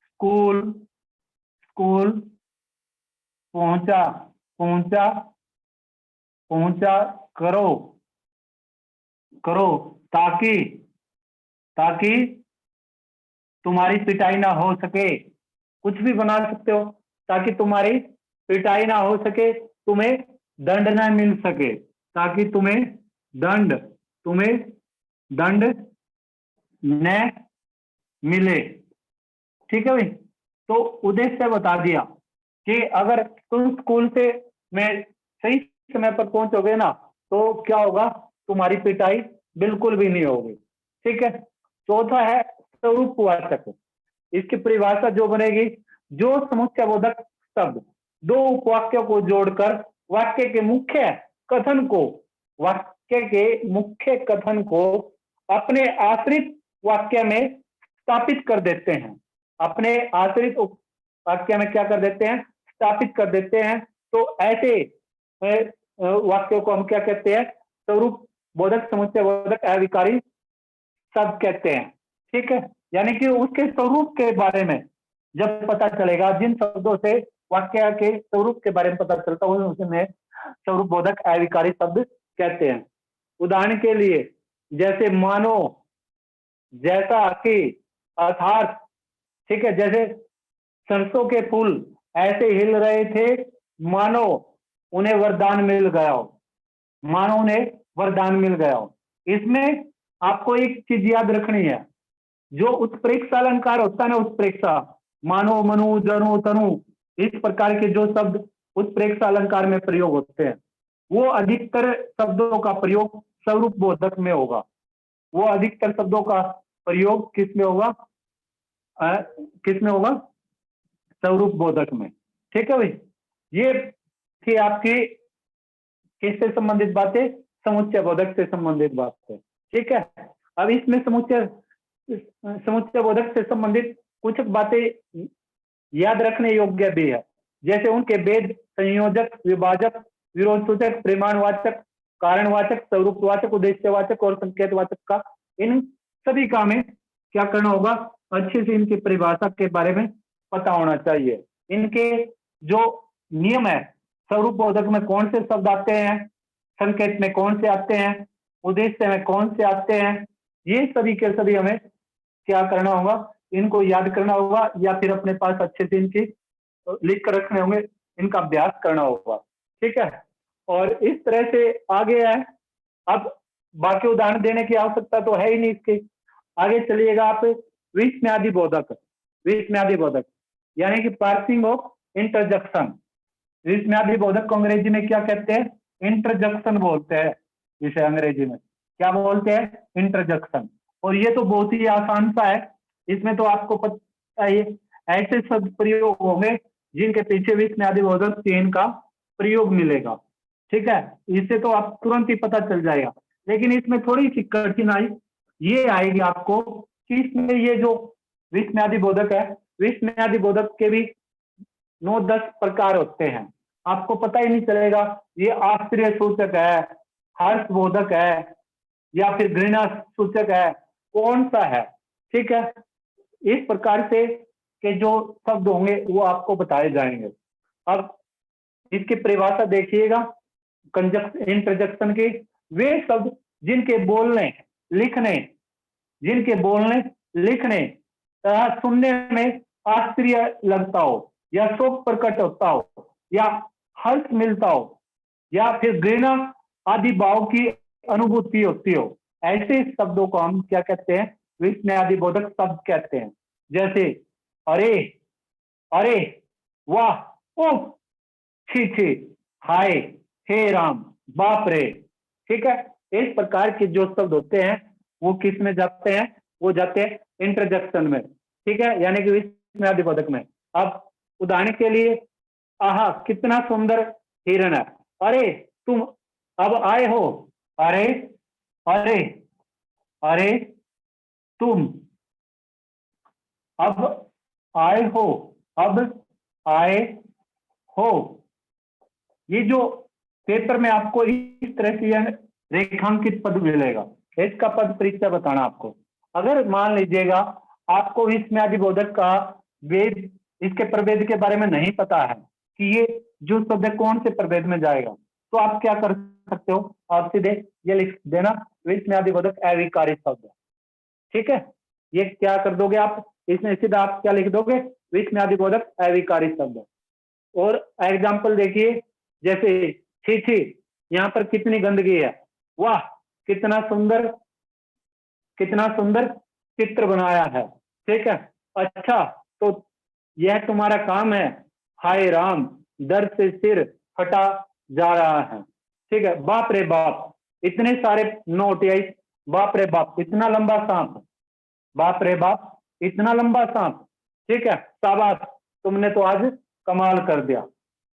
Speaker 1: स्कूल पहुंचा करो ताकि तुम्हारी पिटाई ना हो सके। कुछ भी बना सकते हो, ताकि तुम्हारी पिटाई ना हो सके, तुम्हें दंड न मिल सके, ताकि तुम्हें दंड न मिले। ठीक है भाई। तो उद्देश्य बता दिया कि अगर तुम स्कूल से में सही समय पर पहुंचोगे ना, तो क्या होगा, तुम्हारी पिटाई बिल्कुल भी नहीं होगी। ठीक है। चौथा है स्वरूपवाचक। इसकी परिभाषा जो बनेगी, जो समुच्चयबोधक शब्द दो उपवाक्यों को जोड़कर वाक्य के मुख्य कथन को अपने आश्रित वाक्य में स्थापित कर देते हैं। अपने आश्रित वाक्य में क्या कर देते हैं, स्थापित कर देते हैं। तो ऐसे वाक्यों को हम क्या कहते हैं, स्वरूप बोधक, समुच्चय बोधक, अविकारी शब्द कहते हैं। ठीक है। यानी कि उसके स्वरूप के बारे में जब पता चलेगा, जिन शब्दों से वाक्य के स्वरूप के बारे में पता चलता है, उसमें स्वरूप बोधक अविकारी शब्द कहते हैं। उदाहरण के लिए, जैसे मानो, जैसा कि, अर्थात। ठीक है। जैसे सरसों के फूल ऐसे हिल रहे थे मानो उन्हें वरदान मिल गया हो, मानो उन्हें वरदान मिल गया हो। इसमें आपको एक चीज याद रखनी है, जो उत्प्रेक्षा अलंकार होता है ना, उत्प्रेक्षा, मानो, मनु, जनु, तनु, इस प्रकार के जो शब्द उत्प्रेक्षा अलंकार में प्रयोग होते हैं, वो अधिकतर शब्दों का प्रयोग स्वरूप बोधक में होगा। वो अधिकतर शब्दों का प्रयोग किस में होगा, किस में होगा, स्वरूप बोधक में। ठीक है भाई। ये थी आपकी किससे संबंधित बातें, समुच्चय बोधक से संबंधित बातें। ठीक है। अब इसमें समुच्चय बोधक से संबंधित कुछ बातें याद रखने योग्य भी है, जैसे उनके भेद, संयोजक, विभाजक, विरोध सूचक, परिमाणवाचक, कारणवाचक, स्वरूपवाचक, उद्देश्यवाचक और संकेतवाचक का। इन सभी का में क्या करना होगा, अच्छे से इनकी परिभाषा के बारे में पता होना चाहिए। इनके जो नियम है, स्वरूप बोधक में कौन से शब्द आते हैं, संकेत में कौन से आते हैं, उद्देश्य में कौन से आते हैं, ये सभी के सभी हमें क्या करना होगा, इनको याद करना होगा, या फिर अपने पास अच्छे से इनकी लिख कर रखने होंगे, इनका अभ्यास करना होगा। ठीक है। और इस तरह से आगे है। अब बाकी उदाहरण देने की आवश्यकता तो है ही नहीं इसकी। आगे चलिएगा आप, विस्मयादि बोधक। विस्मयादि बोधक यानी कि पार्सिंग ऑफ इंटरजक्शन। विस्मयादि बोधक को अंग्रेजी में क्या कहते हैं, इंटरजक्शन बोलते हैं। इसे अंग्रेजी में क्या बोलते हैं, इंटरजक्शन। और ये तो बहुत ही आसान सा है, इसमें तो आपको पता है ऐसे शब्द प्रयोग होंगे जिनके पीछे विस्मयादि बोधक चिन्ह का प्रयोग मिलेगा। ठीक है। इससे तो आप तुरंत ही पता चल जाएगा। लेकिन इसमें थोड़ी सी कठिनाई ये आएगी आपको कि इसमें ये जो विस्मयादि बोधक है, विस्मयादि बोधक के भी 9-10 प्रकार होते हैं। आपको पता ही नहीं चलेगा ये आश्चर्य सूचक है, हर्ष बोधक है, या फिर घृणा सूचक है, कौन सा है। ठीक है। इस प्रकार से के जो शब्द होंगे वो आपको बताए जाएंगे। अब इसकी परिभाषा देखिएगा इंटरजेक्शन की, वे शब्द जिनके बोलने लिखने तथा सुनने में आश्चर्य लगता हो, या शोक प्रकट होता हो, या हर्ष मिलता हो, या फिर घृणा आदि भाव की अनुभूति होती हो, ऐसे शब्दों को हम क्या कहते हैं, विस्मयादि बोधक शब्द कहते हैं। जैसे अरे, अरे, वाह, उफ, छी छी, हाय, हे राम, बाप रे। ठीक है। इस प्रकार के जो शब्द होते हैं वो किस में जाते हैं, वो जाते हैं इंटरजेक्शन में। ठीक है। यानी कि विस्मयादि बोधक में। अब उदाहरण के लिए, आहा कितना सुंदर हिरण है, अरे तुम अब आए हो, अरे, अरे, अरे तुम अब आए हो, अब आए हो। ये जो पेपर में आपको इस तरह से यह रेखांकित पद मिलेगा, इसका पद परिचय बताना आपको। अगर मान लीजिएगा आपको विस्मयादि बोधक का वेद, इसके प्रभेद के बारे में नहीं पता है कि ये जो शब्द है कौन से प्रभेद में जाएगा, तो आप क्या कर सकते हो, आप सीधे ये लिख देना, विस्मयादि बोधक अविकारी शब्द। ठीक है। ये क्या कर दोगे आप, इसमें सीधा आप क्या लिख दोगे, विस्मयादि बोधक अविकारी शब्द। और एग्जाम्पल देखिए, जैसे छी छी, यहाँ पर कितनी गंदगी है, वाह कितना सुंदर, कितना सुंदर चित्र बनाया है, ठीक है। अच्छा, तो यह तुम्हारा काम है, हाय राम दर्द से सिर फटा जा रहा है, ठीक है। बाप रे बाप, इतने सारे नोट, या बाप रे बाप इतना लंबा सांप, बाप रे बाप इतना लंबा सांप, ठीक है। शाबाश, तुमने तो आज कमाल कर दिया,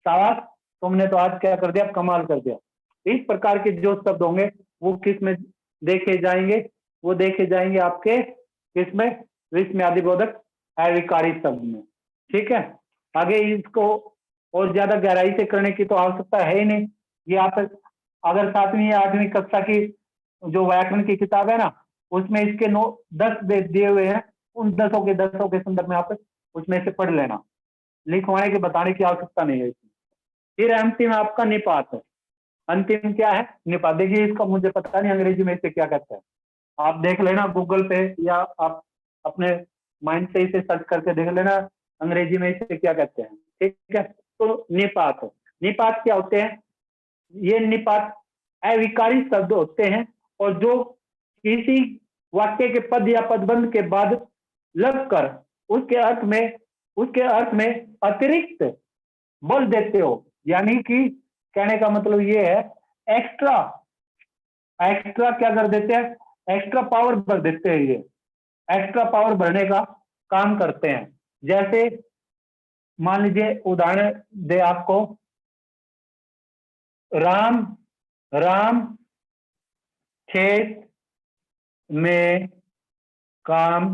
Speaker 1: शाबाश तुमने तो आज क्या कर दिया, कमाल कर दिया। इस प्रकार के जो शब्द होंगे वो किस में देखे जाएंगे, वो देखे जाएंगे आपके किसमें, विस्मयादिबोधक अविकारी शब्द में, ठीक है। आगे इसको और ज्यादा गहराई से करने की तो आवश्यकता है ही नहीं। ये आप अगर 7वीं या 8वीं कक्षा की जो व्याकरण की किताब है ना, उसमें इसके 10 दिए हुए हैं, उन 10 के संदर्भ में आप उसमें से पढ़ लेना, लिखवाने के बताने की आवश्यकता नहीं है इसमें। फिर अंतिम आपका निपात है। अंतिम क्या है, निपात। देखिए इसका मुझे पता नहीं अंग्रेजी में इसे क्या कहते हैं, आप देख लेना गूगल पे, या आप अपने माइंड से इसे सर्च करके देख लेना अंग्रेजी में इसे क्या कहते हैं, ठीक है। तो निपात, निपात क्या होते हैं, ये निपात अविकारी शब्द होते हैं, और जो किसी वाक्य के पद या पदबंध के बाद लगकर उसके अर्थ में अतिरिक्त बल देते हो, यानी कि कहने का मतलब ये है, एक्स्ट्रा एक्स्ट्रा क्या कर देते हैं, एक्स्ट्रा पावर भर देते हैं, ये एक्स्ट्रा पावर भरने का काम करते हैं। जैसे मान लीजिए उदाहरण दे आपको, राम राम खेत में काम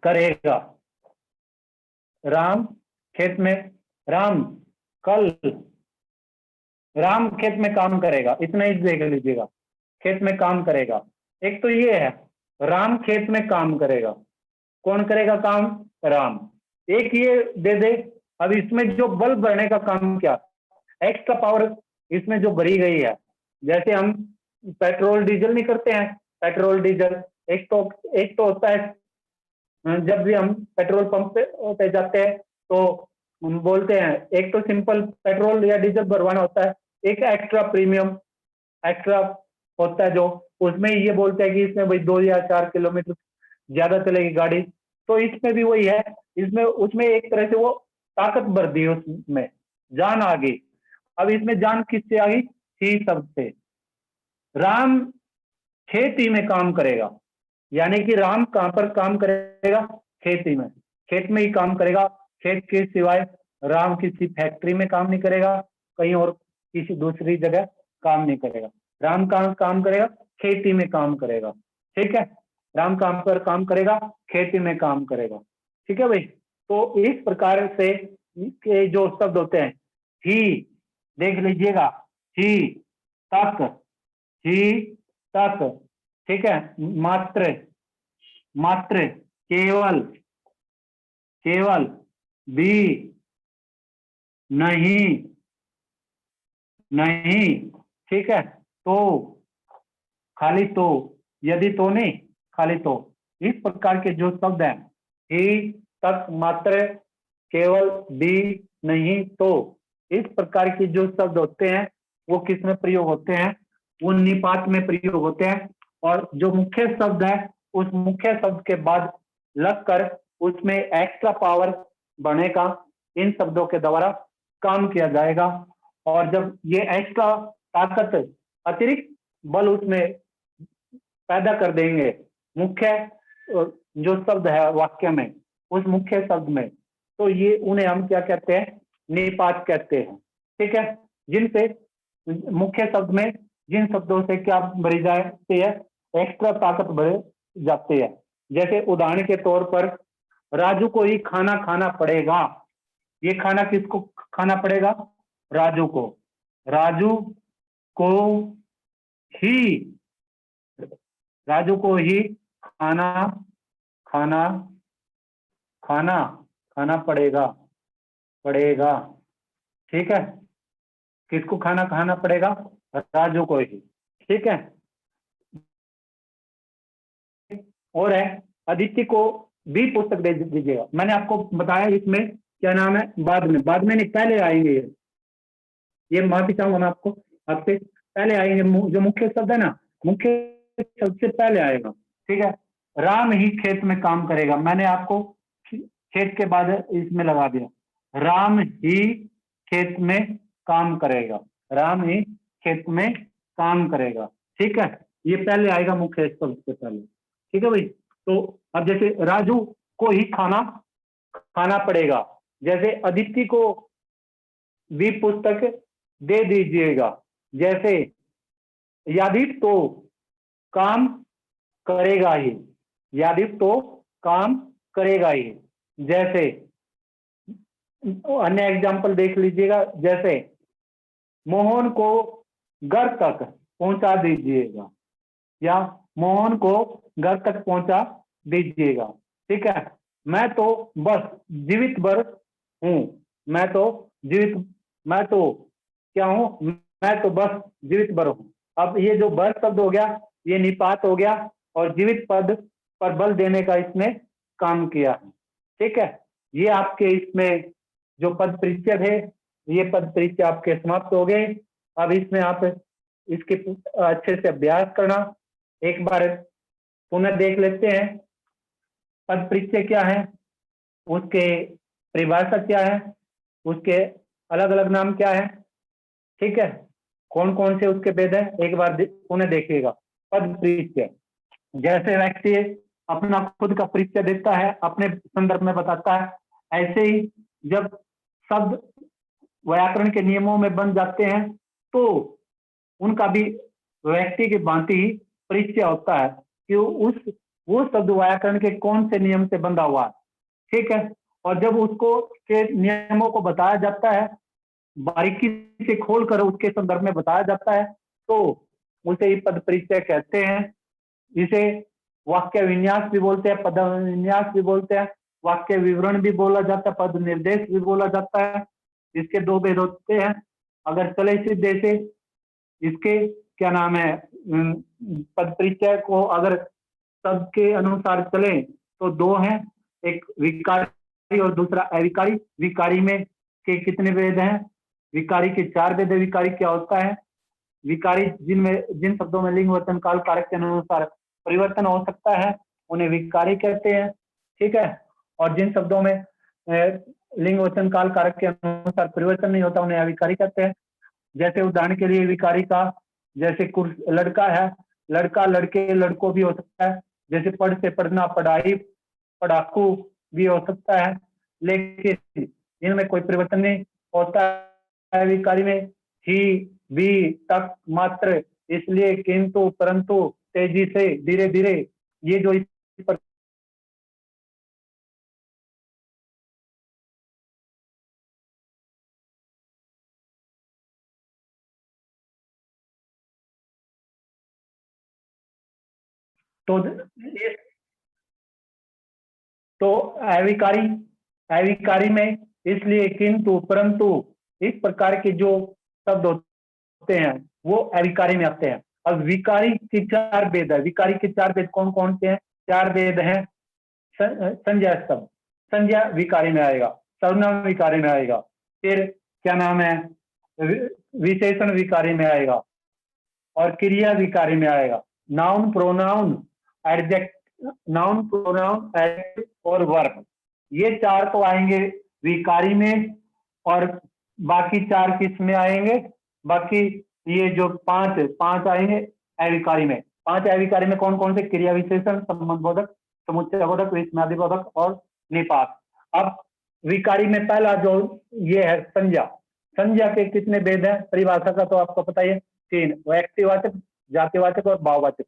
Speaker 1: करेगा, राम खेत में, राम कल, राम खेत में काम करेगा, इतना ही देख लीजिएगा, खेत में काम करेगा। एक तो ये है राम खेत में काम करेगा, कौन करेगा काम, राम। एक ये दे दे, अब इसमें जो बल बढ़ने का काम क्या, एक्स्ट्रा पावर इसमें जो भरी गई है, जैसे हम पेट्रोल डीजल नहीं करते हैं, पेट्रोल डीजल एक तो होता है, जब भी हम पेट्रोल पंप पे जाते हैं तो हम बोलते हैं, एक तो सिंपल पेट्रोल या डीजल भरवाना होता है, एक एक्स्ट्रा प्रीमियम एक्स्ट्रा होता है, जो उसमें ये बोलते हैं कि इसमें भाई 2 या 4 किलोमीटर ज्यादा चलेगी गाड़ी। तो इसमें भी वही है, इसमें उसमें एक तरह से वो ताकत बढ़ दी, उसमें जान आ गई। अब इसमें जान किससे आ गई, ही शब्द से। राम खेती में काम करेगा, यानी कि राम कहां पर काम करेगा, खेती में, खेत में ही काम करेगा। खेत के सिवाय राम किसी फैक्ट्री में काम नहीं करेगा, कहीं और किसी दूसरी जगह काम नहीं करेगा। राम कहां काम करेगा, खेती में काम करेगा, ठीक है। राम काम पर काम करेगा, खेती में काम करेगा, ठीक है भाई। तो इस प्रकार से के जो शब्द होते हैं, ही देख लीजिएगा, ही तक, ही तक, ठीक है। मात्र, मात्र, केवल, केवल, भी, नहीं, नहीं, ठीक है। तो, खाली तो, यदि तो नहीं, खाली तो। इस प्रकार के जो शब्द हैं, ही तक, मात्र, केवल, भी, नहीं, तो, इस प्रकार के जो शब्द होते हैं वो किस में प्रयोग होते हैं, वो निपात में प्रयोग होते हैं। और जो मुख्य शब्द है, उस मुख्य शब्द के बाद लगकर उसमें एक्स्ट्रा पावर बनेगा, इन शब्दों के द्वारा काम किया जाएगा। और जब ये एक्स्ट्रा ताकत, अतिरिक्त बल उसमें पैदा कर देंगे मुख्य जो शब्द है वाक्य में, उस मुख्य शब्द में, तो ये उन्हें हम क्या कहते हैं, निपात कहते हैं, ठीक है। जिनसे मुख्य शब्द में जिन शब्दों से क्या भरी जाती है, एक्स्ट्रा ताकत भरे जाती है। जैसे उदाहरण के तौर पर, राजू को ही खाना खाना पड़ेगा, ये खाना किसको खाना पड़ेगा, राजू को, राजू को ही, राजू को ही खाना खाना खाना खाना पड़ेगा, पड़ेगा, ठीक है। किसको खाना खाना पड़ेगा, राजू को ही, ठीक है। और है, अदिति को भी पुस्तक दे दीजिएगा। मैंने आपको बताया इसमें क्या नाम है, बाद में नहीं, पहले आएंगे ये, ये माफी चाहूंगा मैं आपको, आपसे पहले आएंगे जो मुख्य शब्द है ना, मुख्य शब्द से पहले आएगा, ठीक है। राम ही खेत में काम करेगा, मैंने आपको खेत के बाद इसमें लगा दिया, राम ही खेत में काम करेगा, राम ही खेत में काम करेगा, ठीक है। ये पहले आएगा मुख्य शब्द से पहले, ठीक है भाई। तो अब जैसे राजू को ही खाना खाना पड़ेगा, जैसे अदिति को भी पुस्तक दे दीजिएगा, जैसे यादीप तो काम करेगा ही, यादीप तो काम करेगा ही, जैसे अन्य एग्जाम्पल देख लीजिएगा, जैसे मोहन को घर तक पहुंचा दीजिएगा, या मोहन को घर तक पहुंचा दीजिएगा, ठीक है। मैं तो बस जीवित भर हूं, मैं तो क्या हूं, मैं तो बस जीवित भर हूं। अब ये जो बर शब्द हो गया ये निपात हो गया, और जीवित पद पर बल देने का इसने काम किया है, ठीक है। ये आपके इसमें जो पद परिचय है, ये पद परिचय आपके समाप्त हो गए। अब इसमें आप इसके अच्छे से अभ्यास करना, एक बार पुनः देख लेते हैं पद परिचय क्या है, उसके परिभाषा क्या है, उसके अलग अलग नाम क्या है, ठीक है, कौन कौन से उसके भेद है, एक बार पुनः देखिएगा। पद परिचय, जैसे व्यक्ति अपना खुद का परिचय देता है, अपने संदर्भ में बताता है, ऐसे ही जब शब्द व्याकरण के नियमों में बन जाते हैं तो उनका भी व्यक्ति की भांति ही परिचय होता है कि वो शब्द व्याकरण के कौन से नियम से बंधा हुआ है, ठीक है। और जब उसको के नियमों को बताया जाता है, बारीकी से खोलकर उसके संदर्भ में बताया जाता है, तो उसे ही पद परिचय कहते हैं। इसे वाक्य विन्यास भी बोलते हैं, पद विन्यास भी बोलते हैं, वाक्य विवरण भी बोला जाता है, पद निर्देश भी बोला जाता है। इसके दो भेद होते हैं। अगर चले सीधे से इसके क्या नाम है, पद परिचय को अगर शब्द के अनुसार चले तो दो हैं, एक विकारी और दूसरा अविकारी। विकारी में के कितने भेद हैं, विकारी के 4 भेद है। विकारी क्या होता है, विकारी जिन शब्दों में लिंग वचन काल कारक के अनुसार परिवर्तन हो सकता है उन्हें विकारी कहते हैं, ठीक है। और जिन शब्दों में लिंग वचन काल कारक के अनुसार परिवर्तन नहीं होता उन्हें अविकारी कहते हैं। जैसे उदाहरण के लिए विकारी का, जैसे लड़का है, लड़का लड़के लड़कों भी हो सकता है, जैसे पढ़ से पढ़ना, पढ़ाई पढ़ाकू भी हो सकता है, लेकिन इनमें कोई परिवर्तन नहीं होता है। विकारी में ही भी तक मात्र, इसलिए किंतु परंतु तेजी से धीरे धीरे, ये जो इस पर तो तो अविकारी, अविकारी में इसलिए किंतु परंतु इस प्रकार के जो शब्द होते हैं वो अविकारी में आते हैं। अब विकारी के 4 भेद है। विकारी के 4 भेद कौन कौन से हैं, 4 भेद हैं। संज्ञा शब्द, संज्ञा विकारी में आएगा, सर्वनाम विकारी में आएगा, फिर क्या नाम है, विशेषण विकारी में आएगा, और क्रिया विकारी में आएगा। Noun pronoun adject, noun pronoun adjective और वर्ब, ये 4 तो आएंगे विकारी में, और बाकी 4 किस में आएंगे, बाकी ये जो 5 आएंगे अविकारी में। 5 अविकारी में कौन कौन से, क्रिया विशेषण, संबंध बोधक, समुच्चय बोधक, विस्मयादि बोधक और निपात। अब विकारी में पहला जो ये है संज्ञा, संज्ञा के कितने भेद हैं, परिभाषा का तो आपको पता ही है, 3, व्यक्तिवाचक, जातिवाचक और भाववाचक।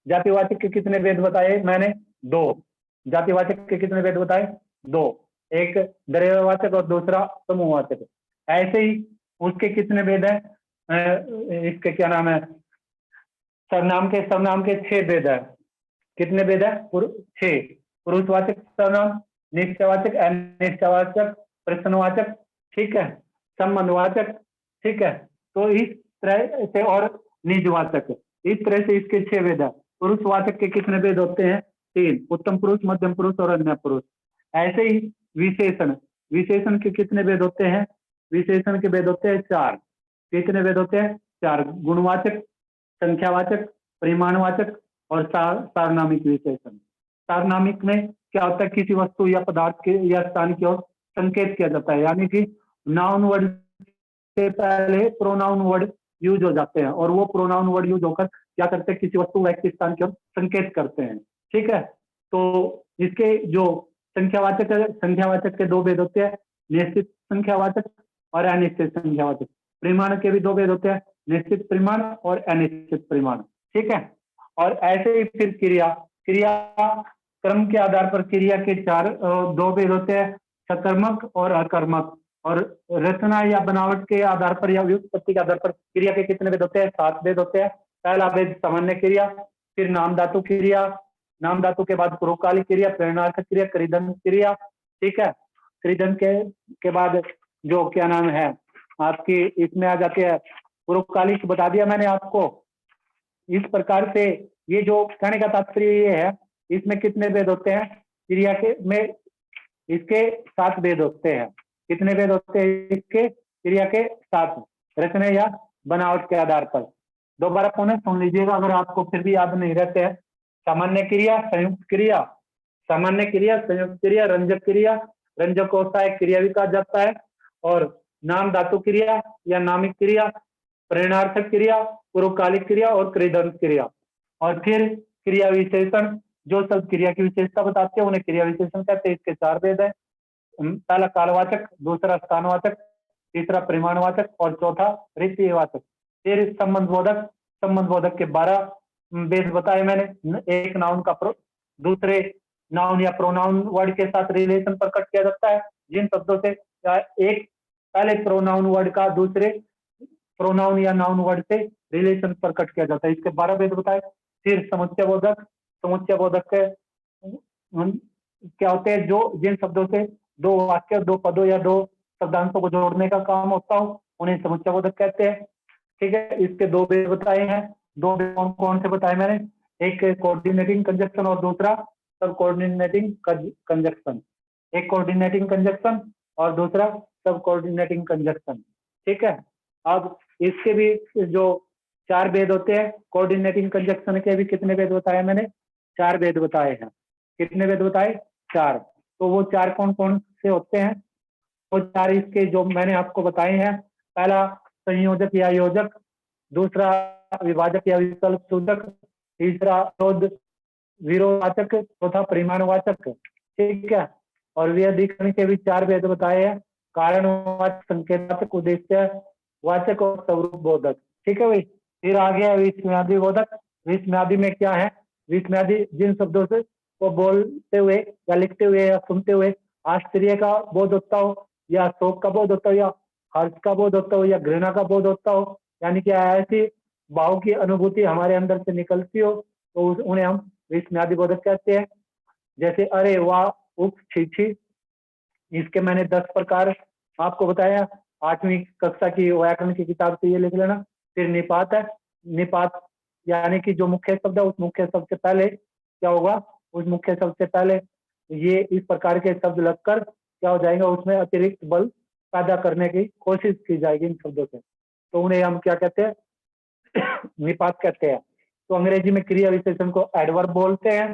Speaker 1: जातिवाचक के कितने भेद बताए मैंने, 2। जातिवाचक के कितने भेद बताए, 2, एक द्रव्यवाचक और दूसरा समूहवाचक। ऐसे ही उसके कितने भेद हैं, इसके क्या नाम है, सर्वनाम के 6 भेद है। कितने भेद है, 6। पुरुषवाचक सर्वनाम, निश्चयवाचक, अनिश्चयवाचक, प्रश्नवाचक, ठीक है, संबंधवाचक, ठीक है। तो इस तरह से, और निजवाचक, इस तरह से इसके 6 भेद है। पुरुषवाचक के कितने भेद होते हैं, 3, उत्तम पुरुष, मध्यम पुरुष और अन्य पुरुष। ऐसे ही विशेषण, विशेषण के कितने भेद होते हैं, विशेषण के भेद होते हैं 4। कितने भेद होते हैं? 4। गुणवाचक, संख्यावाचक, परिमाणवाचक और सार्वनामिक विशेषण। सार्वनामिक में क्या होता है? किसी वस्तु या पदार्थ के या स्थान की ओर संकेत किया जाता है, यानी कि नाउन वर्ड से पहले प्रोनाउन वर्ड यूज हो जाते हैं और वो प्रोनाउन वर्ड यूज होकर क्या करते हैं? किसी वस्तु व्यक्ति स्थान की ओर संकेत करते हैं। ठीक है, तो इसके जो संख्यावाचक है, संख्यावाचक के 2 भेद होते हैं, निश्चित संख्यावाचक और अनिश्चित संख्यावाचक। परिमाण के भी 2 भेद होते हैं, निश्चित परिमाण और अनिश्चित परिमाण। ठीक है, और ऐसे ही फिर क्रिया, क्रिया क्रम के आधार पर क्रिया के 2 भेद होते हैं, सकर्मक और अकर्मक। और रचना या बनावट के आधार पर या व्युत्पत्ति के आधार पर क्रिया के कितने भेद होते हैं? 7 भेद होते हैं। पहला भेद सामान्य क्रिया, फिर नाम धातु क्रिया, नाम धातु के बाद पूर्वकालिक क्रिया, प्रेरणार्थक क्रिया, क्रिदन क्रिया। ठीक है, क्रिदन के बाद जो क्या नाम है आपकी इसमें आ जाती है पूर्वकालिक, बता दिया मैंने आपको। इस प्रकार से ये जो कहने का तात्पर्य ये है, इसमें कितने भेद होते हैं? क्रिया के में इसके 7 भेद होते हैं। कितने भेद होते हैं इसके? क्रिया के 7, रचना या बनावट के आधार पर। दोबारा पुनः सुन लीजिएगा अगर आपको फिर भी याद नहीं रहते हैं। सामान्य क्रिया, संयुक्त क्रिया, सामान्य क्रिया, संयुक्त क्रिया, रंजक क्रिया, रंजक को सहायक क्रिया भी कहा जाता है, और नाम धातु क्रिया या नामिक क्रिया, प्रेरणार्थक क्रिया, पूर्वकालिक क्रिया और क्रिदंत क्रिया। और फिर क्रिया विशेषण, जो सब क्रिया की विशेषता बताते हैं उन्हें क्रिया विशेषण कहते हैं। इसके 4 भेद है, पहला कालवाचक, दूसरा स्थानवाचक, तीसरा परिमाणवाचक और चौथा रीतिवाचक। फिर संबंधबोधक, संबंधबोधक के 12 भेद बताए मैंने। एक नाउन का दूसरे नाउन या प्रोनाउन वर्ड के साथ रिलेशन प्रकट किया जाता है, जिन शब्दों से एक पहले प्रोनाउन वर्ड का दूसरे प्रोनाउन या नाउन वर्ड से रिलेशन प्रकट किया जाता है, इसके 12 भेद बताए। फिर समुच्चय बोधक, समुच्चय बोधक के क्या होते हैं? जो जिन शब्दों से 2 वाक्य, 2 पदों या 2 शब्दांशों को जोड़ने का काम होता हो उन्हें समुच्चय बोधक कहते हैं। ठीक है, इसके 2 भेद बताए हैं। 2 भेद कौन कौन से बताए मैंने? एक कोऑर्डिनेटिंग कंजक्शन और दूसरा सब कोऑर्डिनेटिंग कंजक्शन। एक कोऑर्डिनेटिंग कंजक्शन और दूसरा सब कोऑर्डिनेटिंग कंजक्शन। ठीक है, अब इसके भी जो 4 भेद होते हैं, कोऑर्डिनेटिंग कंजक्शन के भी कितने भेद बताए मैंने? 4 भेद बताए हैं। कितने भेद बताए? 4। तो वो 4 कौन कौन से होते हैं? वो 4 इसके जो मैंने आपको बताए हैं, पहला संयोजक या योजक, दूसरा विभाजक या विकल्प सूचक, तीसरा विरोधवाचक, चौथा परिमाणवाचक। ठीक है, और व्यधिकरण के भी 4 भेद बताए हैं, कारणवाचक, संकेतवाचक, उद्देश्यवाचक और स्वरूप बोधक। ठीक है भाई, फिर आ गया विस्मयादि बोधक। विस्मयादि में क्या है? विस्मयादि जिन शब्दों से वो बोलते हुए या लिखते हुए या सुनते हुए आश्चर्य का बोध होता हो, या शोक का बोध होता हो, या हर्ष का बोध होता हो, या घृणा का बोध होता हो, यानी कि ऐसी भाव की अनुभूति हमारे अंदर से निकलती हो, तो उन्हें हम विस्मयादि बोधक कहते हैं। जैसे अरे वाह, उफ, छी छी। इसके मैंने 10 प्रकार आपको बताया। 8वीं कक्षा की व्याकरण की किताब से ये लिख लेना। फिर निपात है, निपात यानी कि जो मुख्य शब्द है उस मुख्य शब्द से पहले क्या होगा? उस मुख्य शब्द से पहले ये इस प्रकार के शब्द लगकर क्या हो जाएगा? उसमें अतिरिक्त बल पैदा करने की कोशिश की जाएगी इन शब्दों से, तो उन्हें हम क्या कहते हैं? निपात कहते हैं। तो अंग्रेजी में क्रिया विशेषण को एडवर्ब बोलते हैं।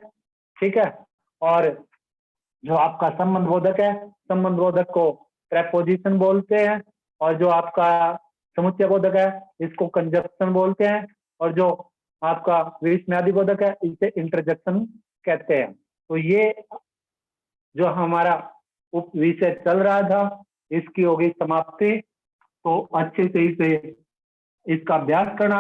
Speaker 1: ठीक है, और जो आपका संबंध बोधक है, संबंध बोधक को प्रेपोजिशन बोलते हैं, और जो आपका समुच्चय बोधक है इसको कंजक्शन बोलते हैं, और जो आपका विस्मयादि बोधक है इसे इंटरजेक्शन कहते हैं। तो ये जो हमारा उप विषय चल रहा था इसकी होगी समाप्ति। तो अच्छे से इसे इसका अभ्यास करना,